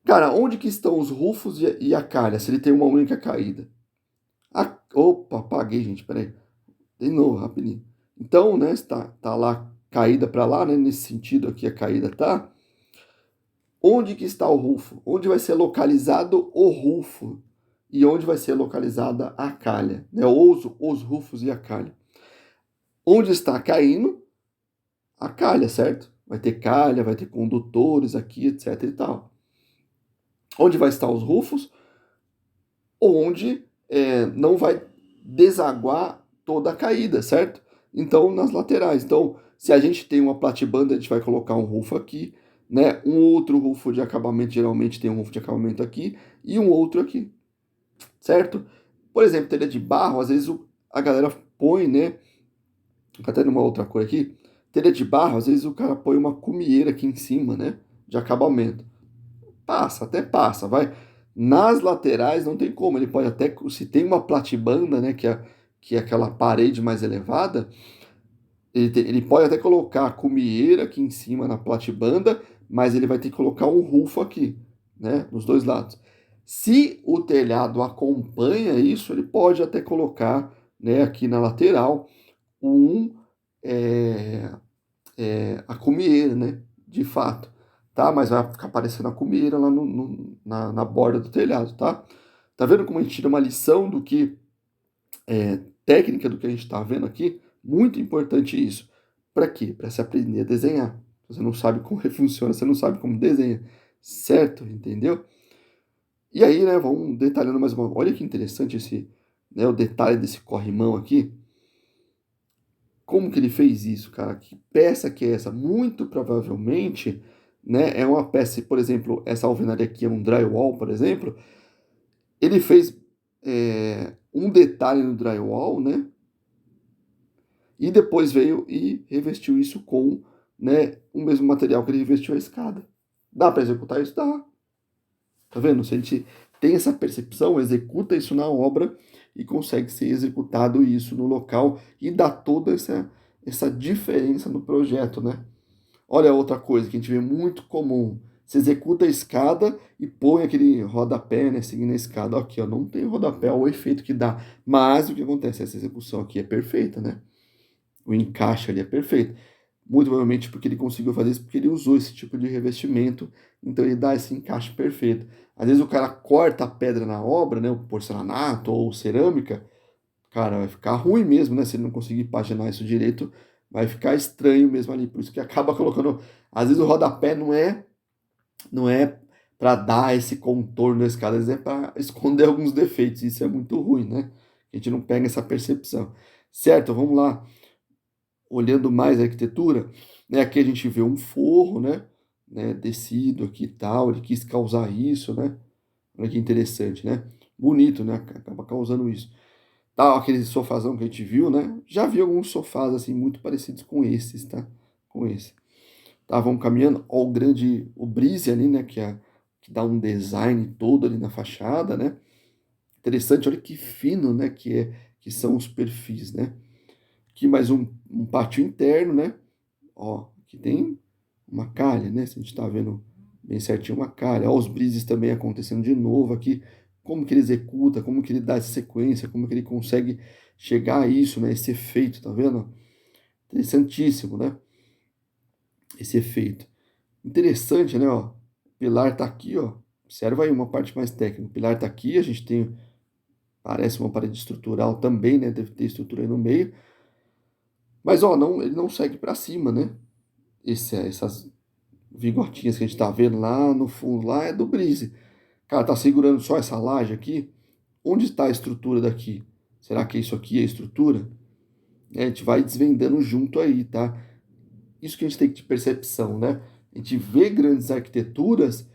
cara, onde que estão os rufos e a calha, se ele tem uma única caída? Opa, apaguei, gente, peraí. De novo, rapidinho. Então, né, tá lá, caída para lá, né, nesse sentido aqui a caída tá. Onde que está o rufo? Onde vai ser localizado o rufo? E onde vai ser localizada a calha? Né? Os rufos e a calha. Onde está caindo? A calha, certo? Vai ter calha, vai ter condutores aqui, etc e tal. Onde vai estar os rufos? Onde não vai desaguar toda a caída, certo? Então, nas laterais. Então, se a gente tem uma platibanda, a gente vai colocar um roof aqui, né? Um outro roof de acabamento, geralmente tem um roof de acabamento aqui, e um outro aqui, certo? Por exemplo, telha de barro, às vezes a galera põe, né? Até numa outra cor aqui, telha de barro, às vezes o cara põe uma cumieira aqui em cima, né? De acabamento. Passa, até passa, vai. Nas laterais não tem como, ele pode até, se tem uma platibanda, né, que é aquela parede mais elevada, ele pode até colocar a cumieira aqui em cima na platibanda, mas ele vai ter que colocar um rufo aqui, né, nos dois lados. Se o telhado acompanha isso, ele pode até colocar, né, aqui na lateral um é, a cumieira, né? De fato, tá? Mas vai ficar aparecendo a cumieira lá na borda do telhado, tá? Tá vendo como a gente tira uma lição do que técnica do que a gente tá vendo aqui? Muito importante isso. Para quê? Para se aprender a desenhar. Você não sabe como funciona, você não sabe como desenha, certo? Entendeu? E aí, né, vamos detalhando mais uma. Olha que interessante esse, né, o detalhe desse corrimão aqui. Como que ele fez isso, cara? Que peça que é essa? Muito provavelmente, né, é uma peça, por exemplo, essa alvenaria aqui é um drywall, por exemplo, ele fez um detalhe no drywall, né, e depois veio e revestiu isso com, né, o mesmo material que ele revestiu a escada. Dá para executar isso? Dá. Tá vendo? Se a gente tem essa percepção, executa isso na obra e consegue ser executado isso no local e dá toda essa diferença no projeto, né? Olha outra coisa que a gente vê muito comum. Você executa a escada e põe aquele rodapé, né, seguindo a escada. Aqui, ó, não tem rodapé, olha o efeito que dá. Mas o que acontece? Essa execução aqui é perfeita, né? O encaixe ali é perfeito. Muito provavelmente porque ele conseguiu fazer isso porque ele usou esse tipo de revestimento, então ele dá esse encaixe perfeito. Às vezes o cara corta a pedra na obra, né, o porcelanato ou cerâmica, cara, vai ficar ruim mesmo, né, se ele não conseguir paginar isso direito, vai ficar estranho mesmo ali, por isso que acaba colocando, às vezes o rodapé não é para dar esse contorno da escada, às vezes é para esconder alguns defeitos, isso é muito ruim, né? A gente não pega essa percepção. Certo, vamos lá olhando mais a arquitetura, né, aqui a gente vê um forro, né, descido aqui e tal, ele quis causar isso, né, olha que interessante, né, bonito, né, acaba causando isso. Tal, aquele sofazão que a gente viu, né, já vi alguns sofás, assim, muito parecidos com esses, tá, com esse. Tá, vamos caminhando, ó, o brise ali, né, que dá um design todo ali na fachada, né, interessante, olha que fino, né, que são os perfis, né. Aqui mais um pátio interno, né, ó, aqui tem uma calha, né? Se a gente está vendo bem certinho uma calha. Ó, os brises também acontecendo de novo aqui. Como que ele executa, como que ele dá essa sequência, como que ele consegue chegar a isso, né? Esse efeito, tá vendo? Interessantíssimo, né? Esse efeito. Interessante, né? Ó, o pilar tá aqui, ó. Observa aí uma parte mais técnica. O pilar tá aqui, a gente tem, parece uma parede estrutural também, né? Deve ter estrutura aí no meio. Mas, ó, não, ele não segue para cima, né? Essas vigotinhas que a gente tá vendo lá no fundo, lá é do brise. Cara, tá segurando só essa laje aqui? Onde está a estrutura daqui? Será que isso aqui é a estrutura? A gente vai desvendando junto aí, tá? Isso que a gente tem de percepção, né? A gente vê grandes arquiteturas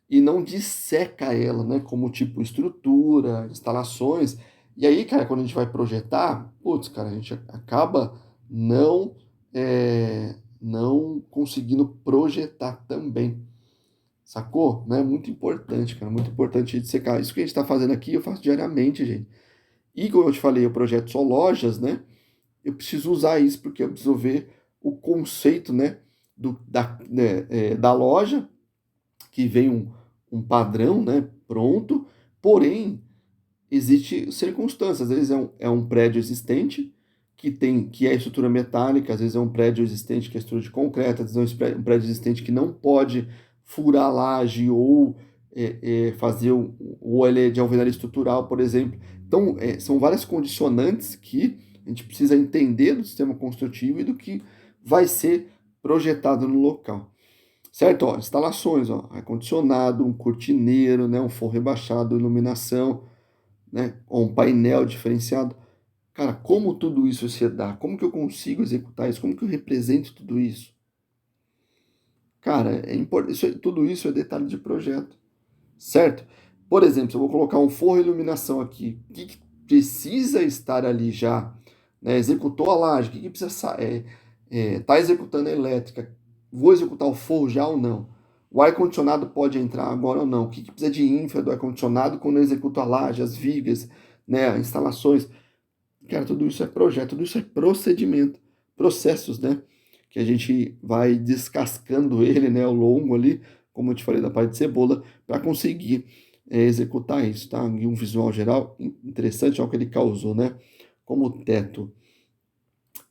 e não disseca ela, né? Como tipo estrutura, instalações. E aí, cara, quando a gente vai projetar, putz, cara, a gente acaba não, não conseguindo projetar também. Sacou? Né? Muito importante, cara. Muito importante de secar. Isso que a gente está fazendo aqui, eu faço diariamente, gente. E como eu te falei, eu projeto só lojas, né? Eu preciso usar isso porque eu preciso ver o conceito, né? Da loja, que vem um padrão, né? Pronto. Porém, existe circunstâncias. Às vezes é um prédio existente que é estrutura metálica, às vezes é um prédio existente que é estrutura de concreto, às vezes é um prédio existente que não pode furar a laje ou fazer ou ele é de alvenaria estrutural, por exemplo. Então, são várias condicionantes que a gente precisa entender do sistema construtivo e do que vai ser projetado no local. Certo? Ó, instalações, ó, ar-condicionado, um cortineiro, né, um forro rebaixado, iluminação, né? Ou um painel diferenciado. Cara, como tudo isso se dá? Como que eu consigo executar isso? Como que eu represento tudo isso? Cara, tudo isso é detalhe de projeto, certo? Por exemplo, se eu vou colocar um forro e iluminação aqui, o que precisa estar ali já? Né? Executou a laje, o que precisa tá executando a elétrica? Vou executar o forro já ou não? O ar-condicionado pode entrar agora ou não? O que precisa de infra do ar-condicionado quando eu executo a laje, as vigas, né? Instalações? Cara, tudo isso é projeto, tudo isso é procedimento, processos, né? Que a gente vai descascando ele, né, ao longo ali, como eu te falei da parte de cebola, para conseguir executar isso, tá? E um visual geral interessante é o que ele causou, né? Como o teto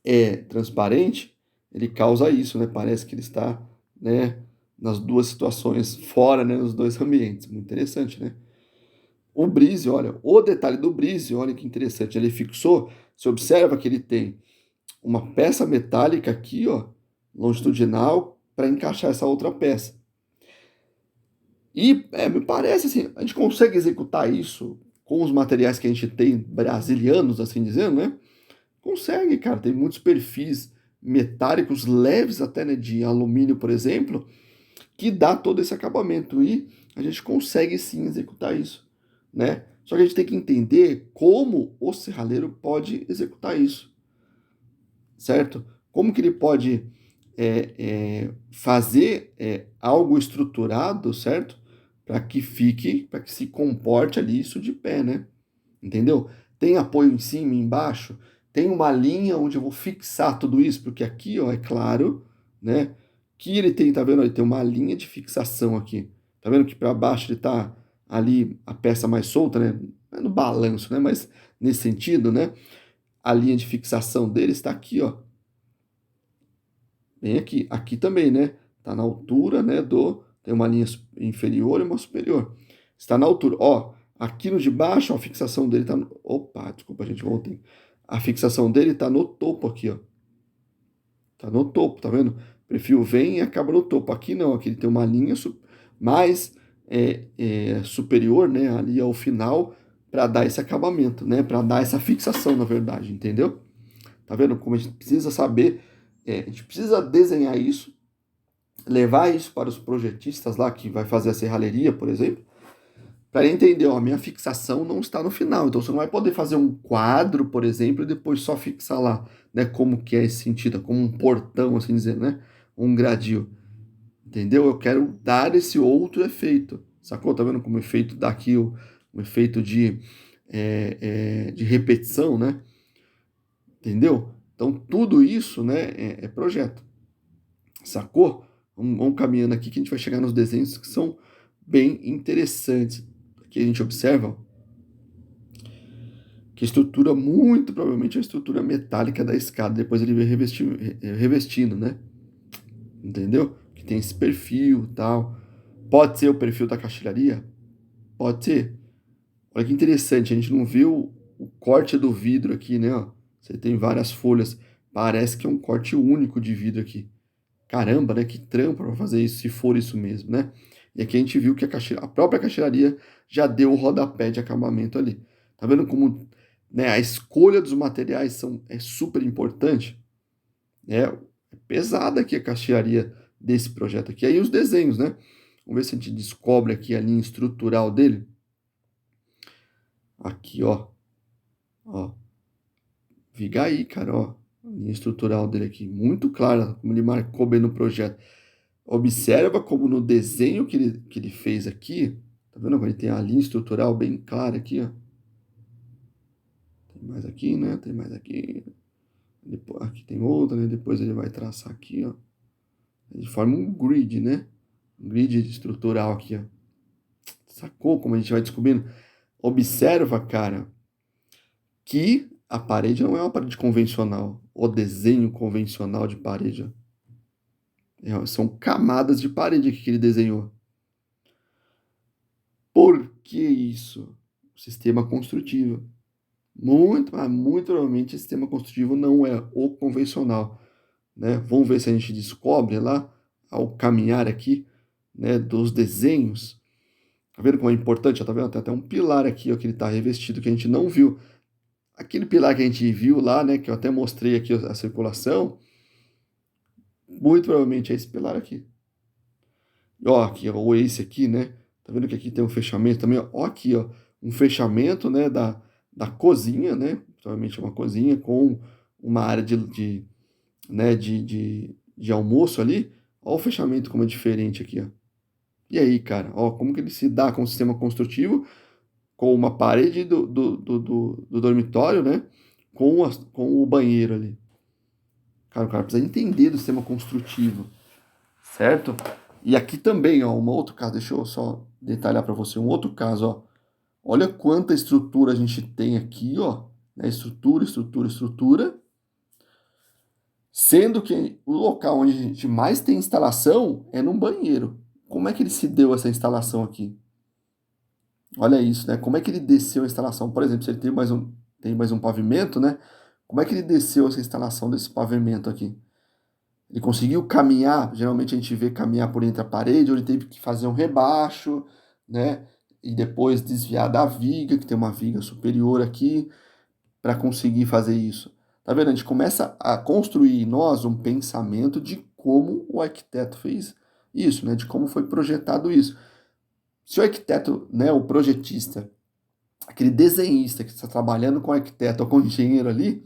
é transparente, ele causa isso, né? Parece que ele está, né, nas duas situações, fora, né, nos dois ambientes. Muito interessante, né? O brise, olha, o detalhe do brise, olha que interessante, ele fixou, você observa que ele tem uma peça metálica aqui, ó, longitudinal, para encaixar essa outra peça. E me parece assim, a gente consegue executar isso com os materiais que a gente tem brasilianos, assim dizendo, né? Consegue, cara. Tem muitos perfis metálicos leves até, né, de alumínio, por exemplo, que dá todo esse acabamento e a gente consegue sim executar isso, né? Só que a gente tem que entender como o serralheiro pode executar isso, certo? Como que ele pode fazer algo estruturado, certo? Para que se comporte ali isso de pé, né? Entendeu? Tem apoio em cima e embaixo, tem uma linha onde eu vou fixar tudo isso, porque aqui, ó, é claro, né? Que ele tem, tá vendo? Ele tem uma linha de fixação aqui. Tá vendo que para baixo ele tá ali a peça mais solta, né? Não é no balanço, né? Mas nesse sentido, né? A linha de fixação dele está aqui, ó. Bem aqui. Aqui também, né? Tá na altura, né? Tem uma linha inferior e uma superior. Está na altura. Ó, aqui no de baixo, ó, a fixação dele tá. Opa, desculpa, gente, voltei. A fixação dele tá no topo aqui, ó. Tá no topo, tá vendo? O perfil vem e acaba no topo. Aqui não, aqui ele tem uma linha mais superior, né? Ali ao final, para dar esse acabamento, né? Para dar essa fixação, na verdade, entendeu? Tá vendo como a gente precisa saber, a gente precisa desenhar isso, levar isso para os projetistas lá que vai fazer a serralheria, por exemplo, para ele entender, ó, a minha fixação não está no final, então você não vai poder fazer um quadro, por exemplo, e depois só fixar lá, né, como que é esse sentido, como um portão, assim dizer, né, um gradil, entendeu? Eu quero dar esse outro efeito, sacou? Tá vendo como o efeito daqui, o efeito de repetição, né? Entendeu? Então, tudo isso, né, é projeto. Sacou? Vamos caminhando aqui que a gente vai chegar nos desenhos que são bem interessantes. Aqui a gente observa que a estrutura, muito provavelmente, é a estrutura metálica da escada. Depois ele vem revestindo, né? Entendeu? Que tem esse perfil e tal. Pode ser o perfil da caixilharia? Pode ser. Olha que interessante, a gente não viu o corte do vidro aqui, né? Ó. Você tem várias folhas. Parece que é um corte único de vidro aqui. Caramba, né? Que trampo para fazer isso, se for isso mesmo, né? E aqui a gente viu que a própria caixilharia já deu o rodapé de acabamento ali. Tá vendo como, né, a escolha dos materiais é super importante? É pesada aqui a caixilharia desse projeto aqui. Aí os desenhos, né? Vamos ver se a gente descobre aqui a linha estrutural dele. Aqui, ó. Ó. Viga aí, cara, ó. A linha estrutural dele aqui. Muito clara, como ele marcou bem no projeto. Observa como no desenho que ele fez aqui, tá vendo como ele tem a linha estrutural bem clara aqui, ó. Tem mais aqui, né? Tem mais aqui. Depois, aqui tem outra, né? Depois ele vai traçar aqui, ó. Ele forma um grid, né? Um grid estrutural aqui, ó. Sacou como a gente vai descobrindo? Observa, cara, que a parede não é uma parede convencional. O desenho convencional de parede, ó. São camadas de parede que ele desenhou. Por que isso? Sistema construtivo. Muito, mas muito provavelmente esse sistema construtivo não é o convencional, né? Vamos ver se a gente descobre lá, ao caminhar aqui, né, dos desenhos. Tá vendo como é importante? Tá vendo? Tem até um pilar aqui, ó, que ele tá revestido, que a gente não viu. aquele pilar que a gente viu lá, né, que eu até mostrei aqui a circulação, muito provavelmente é esse pilar aqui. Ó, aqui, ó, ou esse aqui, né? Tá vendo que aqui tem um fechamento também? Ó, aqui, ó, um fechamento, né, da cozinha, né? Provavelmente é uma cozinha com uma área né, de almoço ali. Ó o fechamento como é diferente aqui, ó. E aí, cara, ó, como que ele se dá com o sistema construtivo, com uma parede do dormitório, né? Com o banheiro ali. Cara, o cara precisa entender do sistema construtivo, certo? E aqui também, ó, um outro caso, deixa eu só detalhar para você um outro caso, ó. Olha quanta estrutura a gente tem aqui, ó, né? Estrutura, estrutura, estrutura, sendo que o local onde a gente mais tem instalação é num banheiro. Como é que ele se deu essa instalação aqui? Olha isso, né? Como é que ele desceu a instalação? Por exemplo, se ele tem mais um pavimento, né? Como é que ele desceu essa instalação desse pavimento aqui? Ele conseguiu caminhar, geralmente a gente vê caminhar por entre a parede, ou ele teve que fazer um rebaixo, né? E depois desviar da viga, que tem uma viga superior aqui, para conseguir fazer isso. Tá vendo? A gente começa a construir em nós um pensamento de como o arquiteto fez isso, né? De como foi projetado isso. Se o arquiteto, né, o projetista, aquele desenhista que está trabalhando com arquiteto ou com engenheiro ali,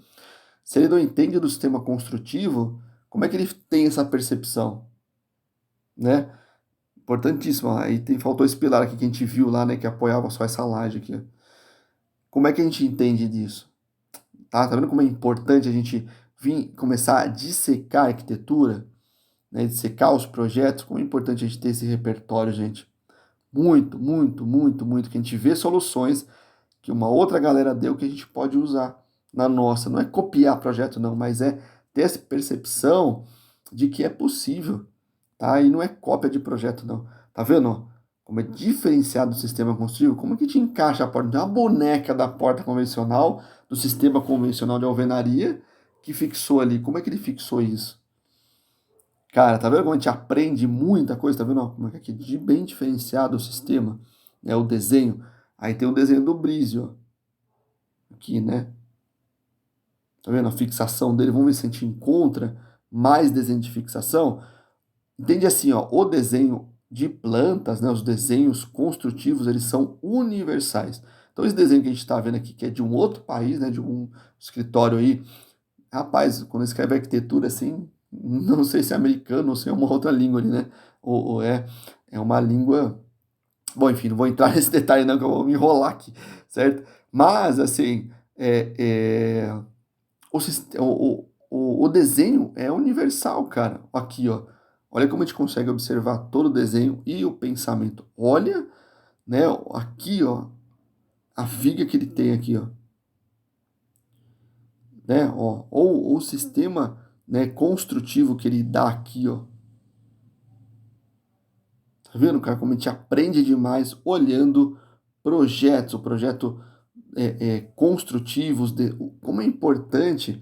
se ele não entende do sistema construtivo, como é que ele tem essa percepção, né? Importantíssimo. Aí faltou esse pilar aqui que a gente viu lá, né, que apoiava só essa laje aqui. Ó. Como é que a gente entende disso? Tá vendo como é importante a gente vir começar a dissecar a arquitetura, né, dissecar os projetos? Como é importante a gente ter esse repertório, gente. Muito, muito, muito, muito, que a gente vê soluções que uma outra galera deu que a gente pode usar na nossa. Não é copiar projeto, não, mas é ter essa percepção de que é possível, tá? E não é cópia de projeto, não. Tá vendo, ó? Como é diferenciado o sistema construtivo? Como é que te encaixa a porta? Tem uma boneca da porta convencional, do sistema convencional de alvenaria, que fixou ali. Como é que ele fixou isso? Cara, tá vendo como a gente aprende muita coisa? Tá vendo ó, como é que aqui de bem diferenciado o sistema? Né? O desenho. Aí tem o desenho do Brise, ó. Aqui, né? Tá vendo a fixação dele? Vamos ver se a gente encontra mais desenho de fixação. Entende assim, ó, o desenho de plantas, né, os desenhos construtivos, eles são universais. Então esse desenho que a gente está vendo aqui, que é de um outro país, né, de um escritório aí, rapaz, quando escreve arquitetura assim, não sei se é americano ou se é uma outra língua ali, né, ou é uma língua, bom, enfim, não vou entrar nesse detalhe não, que eu vou me enrolar aqui, certo? Mas, assim, o desenho é universal, cara. Aqui, ó. Olha como a gente consegue observar todo o desenho e o pensamento. Olha, né, aqui, ó, a viga que ele tem aqui, ó. Né, ó, ou o sistema, né, construtivo que ele dá aqui, ó. Tá vendo, cara, como a gente aprende demais olhando projetos, o projeto construtivos, como é importante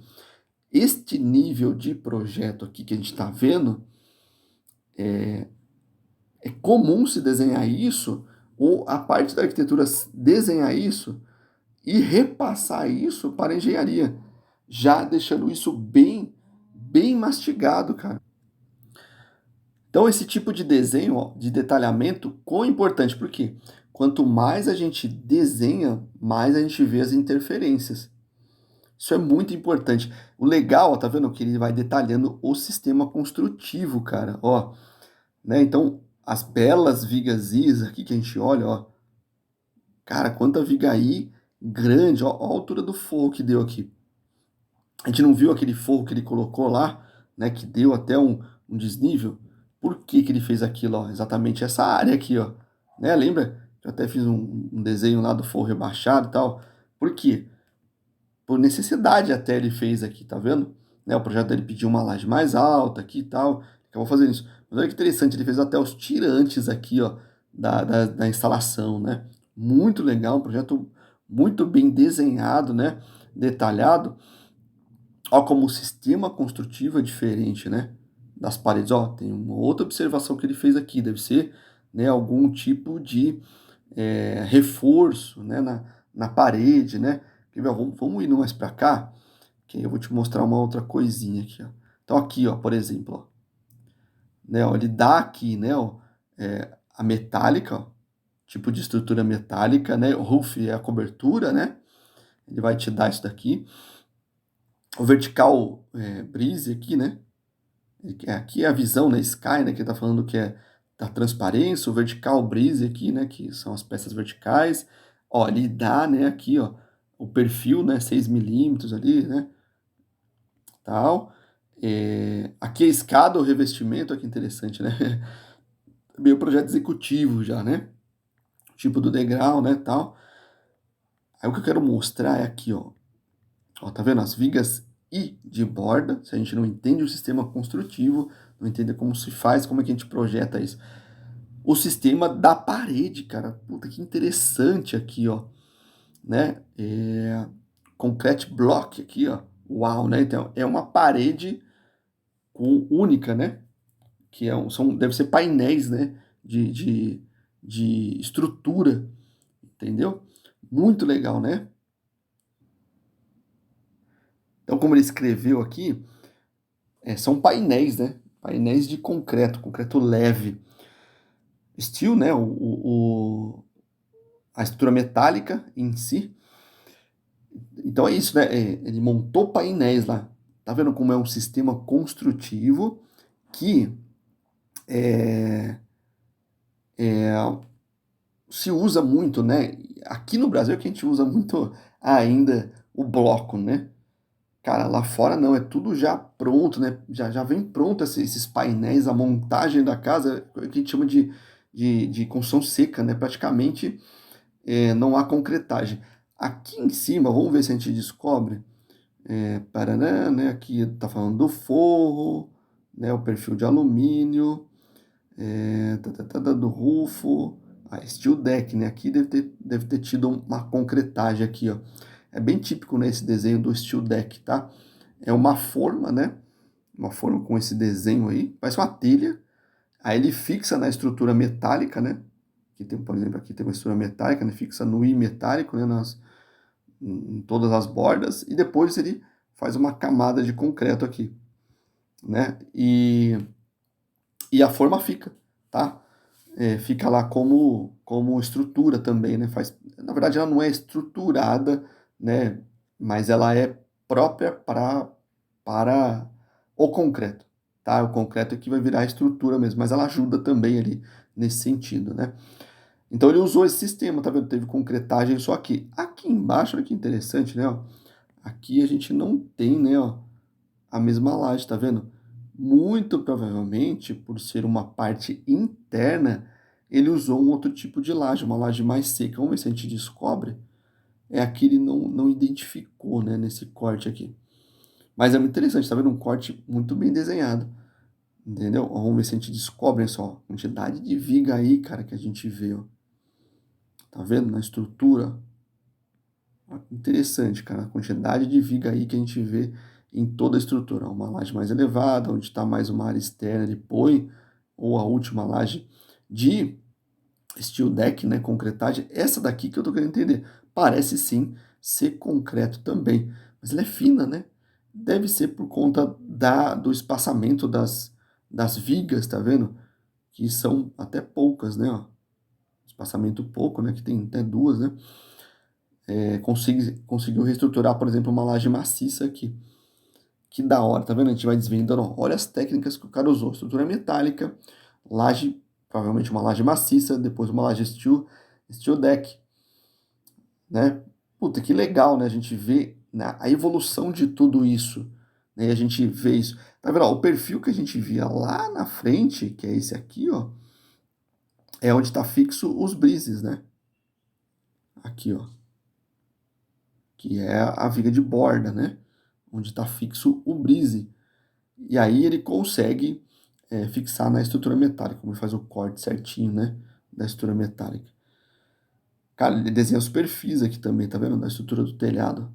este nível de projeto aqui que a gente está vendo. É comum se desenhar isso, ou a parte da arquitetura desenhar isso e repassar isso para a engenharia, já deixando isso bem, bem mastigado, cara. Então, esse tipo de desenho, ó, de detalhamento, quão importante, porque quanto mais a gente desenha, mais a gente vê as interferências. Isso é muito importante. O legal, ó, tá vendo que ele vai detalhando o sistema construtivo, cara, ó, né? Então, as belas vigas aqui que a gente olha, ó, cara, quanta viga aí grande, ó, ó a altura do forro que deu aqui. A gente não viu aquele forro que ele colocou lá, né, que deu até um desnível. Por que que ele fez aquilo, ó? Exatamente essa área aqui, ó, né? Lembra? Eu até fiz um desenho lá do forro rebaixado e tal. Por quê? Por necessidade até ele fez aqui, tá vendo? Né, o projeto dele pediu uma laje mais alta aqui e tal, acabou fazendo isso. Mas olha que interessante, ele fez até os tirantes aqui, ó, da instalação, né? Muito legal, um projeto muito bem desenhado, né? Detalhado. Ó, como o sistema construtivo é diferente, né? Das paredes, ó, tem uma outra observação que ele fez aqui, deve ser, né, algum tipo de reforço, né, na parede, né? Quer ver, ó, vamos indo mais para cá, que aí eu vou te mostrar uma outra coisinha aqui, ó. Então aqui, ó, por exemplo, ó, né, ó, ele dá aqui, né, ó, a metálica, ó, tipo de estrutura metálica, né, o roof é a cobertura, né, ele vai te dar isso daqui. O vertical breeze aqui, né, aqui é a visão, né, sky, né, que tá falando que é da transparência, o vertical breeze aqui, né, que são as peças verticais. Ó, ele dá, né, aqui, ó, o perfil, né, 6 milímetros ali, né, tal. Aqui a escada, o revestimento, olha que interessante, né? Meio projeto executivo já, né? Tipo do degrau, né, tal. Aí o que eu quero mostrar é aqui, ó. Ó, tá vendo? As vigas e de borda, se a gente não entende o sistema construtivo, não entende como se faz, como é que a gente projeta isso. O sistema da parede, cara. Puta, que interessante aqui, ó. Né? Concrete block aqui, ó. Uau, né? Então, é uma parede única, né? Que deve ser painéis, né? De, de, de estrutura, entendeu? Muito legal, né? Então, como ele escreveu aqui, são painéis, né? Painéis de concreto, concreto leve. Steel, né? A estrutura metálica em si. Então é isso, né? Ele montou painéis lá. Tá vendo como é um sistema construtivo que é, se usa muito, né? Aqui no Brasil que a gente usa muito ainda o bloco, né? Cara, lá fora não, é tudo já pronto, né? Já vem pronto esses painéis, a montagem da casa, que a gente chama de construção seca, né? Praticamente não há concretagem. Aqui em cima, vamos ver se a gente descobre. Paraná, né? Aqui tá falando do forro, né? O perfil de alumínio, do rufo, a steel deck, né? Aqui deve ter tido uma concretagem aqui, ó. É bem típico, né, esse desenho do steel deck, tá? É uma forma, né? Uma forma com esse desenho aí, parece uma telha. Aí ele fixa na estrutura metálica, né? Aqui tem, por exemplo, aqui tem uma estrutura metálica, né? Fixa no I metálico, né? Em todas as bordas. E depois ele faz uma camada de concreto aqui, né? E a forma fica, tá? Fica lá como estrutura também, né? Na verdade, ela não é estruturada, né? Mas ela é própria para o concreto, tá? O concreto é que vai virar a estrutura mesmo, mas ela ajuda também ali nesse sentido, né? Então ele usou esse sistema, tá vendo? Teve concretagem só aqui. Aqui embaixo, olha que interessante, né? Ó, aqui a gente não tem, né? Ó, a mesma laje, tá vendo? Muito provavelmente, por ser uma parte interna, ele usou um outro tipo de laje, uma laje mais seca. Vamos ver se a gente descobre. Aqui ele não identificou, né, nesse corte aqui. Mas é muito interessante, tá vendo? Um corte muito bem desenhado, entendeu? Ó, vamos ver se a gente descobre só a quantidade de viga aí, cara, que a gente vê, ó. Tá vendo? Na estrutura. Ó, interessante, cara, a quantidade de viga aí que a gente vê em toda a estrutura. Uma laje mais elevada, onde está mais uma área externa, ele põe, ou a última laje de steel deck, né, concretagem. Essa daqui que eu tô querendo entender. Parece sim ser concreto também, mas ela é fina, né? Deve ser por conta do espaçamento das vigas, tá vendo? Que são até poucas, né? Ó. Espaçamento pouco, né? Que tem até duas, né? Conseguiu reestruturar, por exemplo, uma laje maciça aqui. Que da hora, tá vendo? A gente vai desvendando. Ó. Olha as técnicas que o cara usou. Estrutura metálica, laje, provavelmente uma laje maciça, depois uma laje steel deck, né? Puta, que legal, né? A gente vê, né, a evolução de tudo isso, né? E a gente vê isso. Tá vendo? Ó, o perfil que a gente via lá na frente, que é esse aqui, ó, é onde está fixo os brises, né? Aqui, ó, que é a viga de borda, né? Onde está fixo o brise. E aí ele consegue fixar na estrutura metálica, como ele faz o corte certinho, né? Da estrutura metálica. Cara, ele desenha os perfis aqui também, tá vendo? Da estrutura do telhado.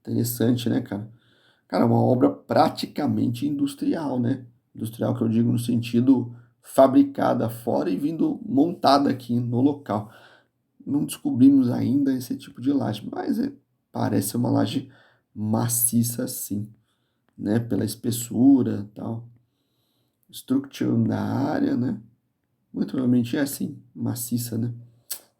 Interessante, né, cara? Cara, é uma obra praticamente industrial, né? Industrial que eu digo no sentido fabricada fora e vindo montada aqui no local. Não descobrimos ainda esse tipo de laje, mas parece uma laje maciça assim, né? Pela espessura e tal. Structure da área, né? Muito provavelmente é assim, maciça, né?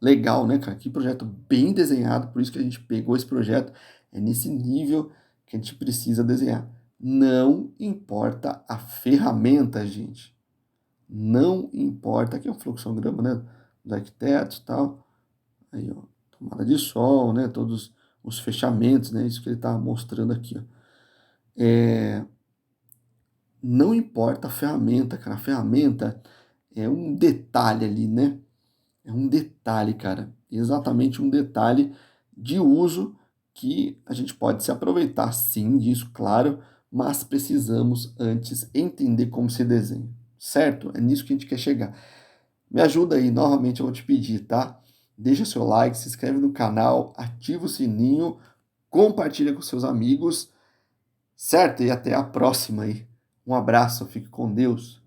Legal, né, cara? Que projeto bem desenhado, por isso que a gente pegou esse projeto. É nesse nível que a gente precisa desenhar. Não importa a ferramenta, gente. Não importa. Aqui é um fluxograma, né? Dos arquitetos e tal. Aí, ó. Tomada de sol, né? Todos os fechamentos, né? Isso que ele está mostrando aqui, ó. Não importa a ferramenta, cara. A ferramenta é um detalhe ali, né? É um detalhe, cara. Exatamente um detalhe de uso que a gente pode se aproveitar sim disso, claro, mas precisamos antes entender como se desenha, certo? É nisso que a gente quer chegar. Me ajuda aí, novamente eu vou te pedir, tá? Deixa seu like, se inscreve no canal, ativa o sininho, compartilha com seus amigos, certo? E até a próxima aí. Um abraço, fique com Deus.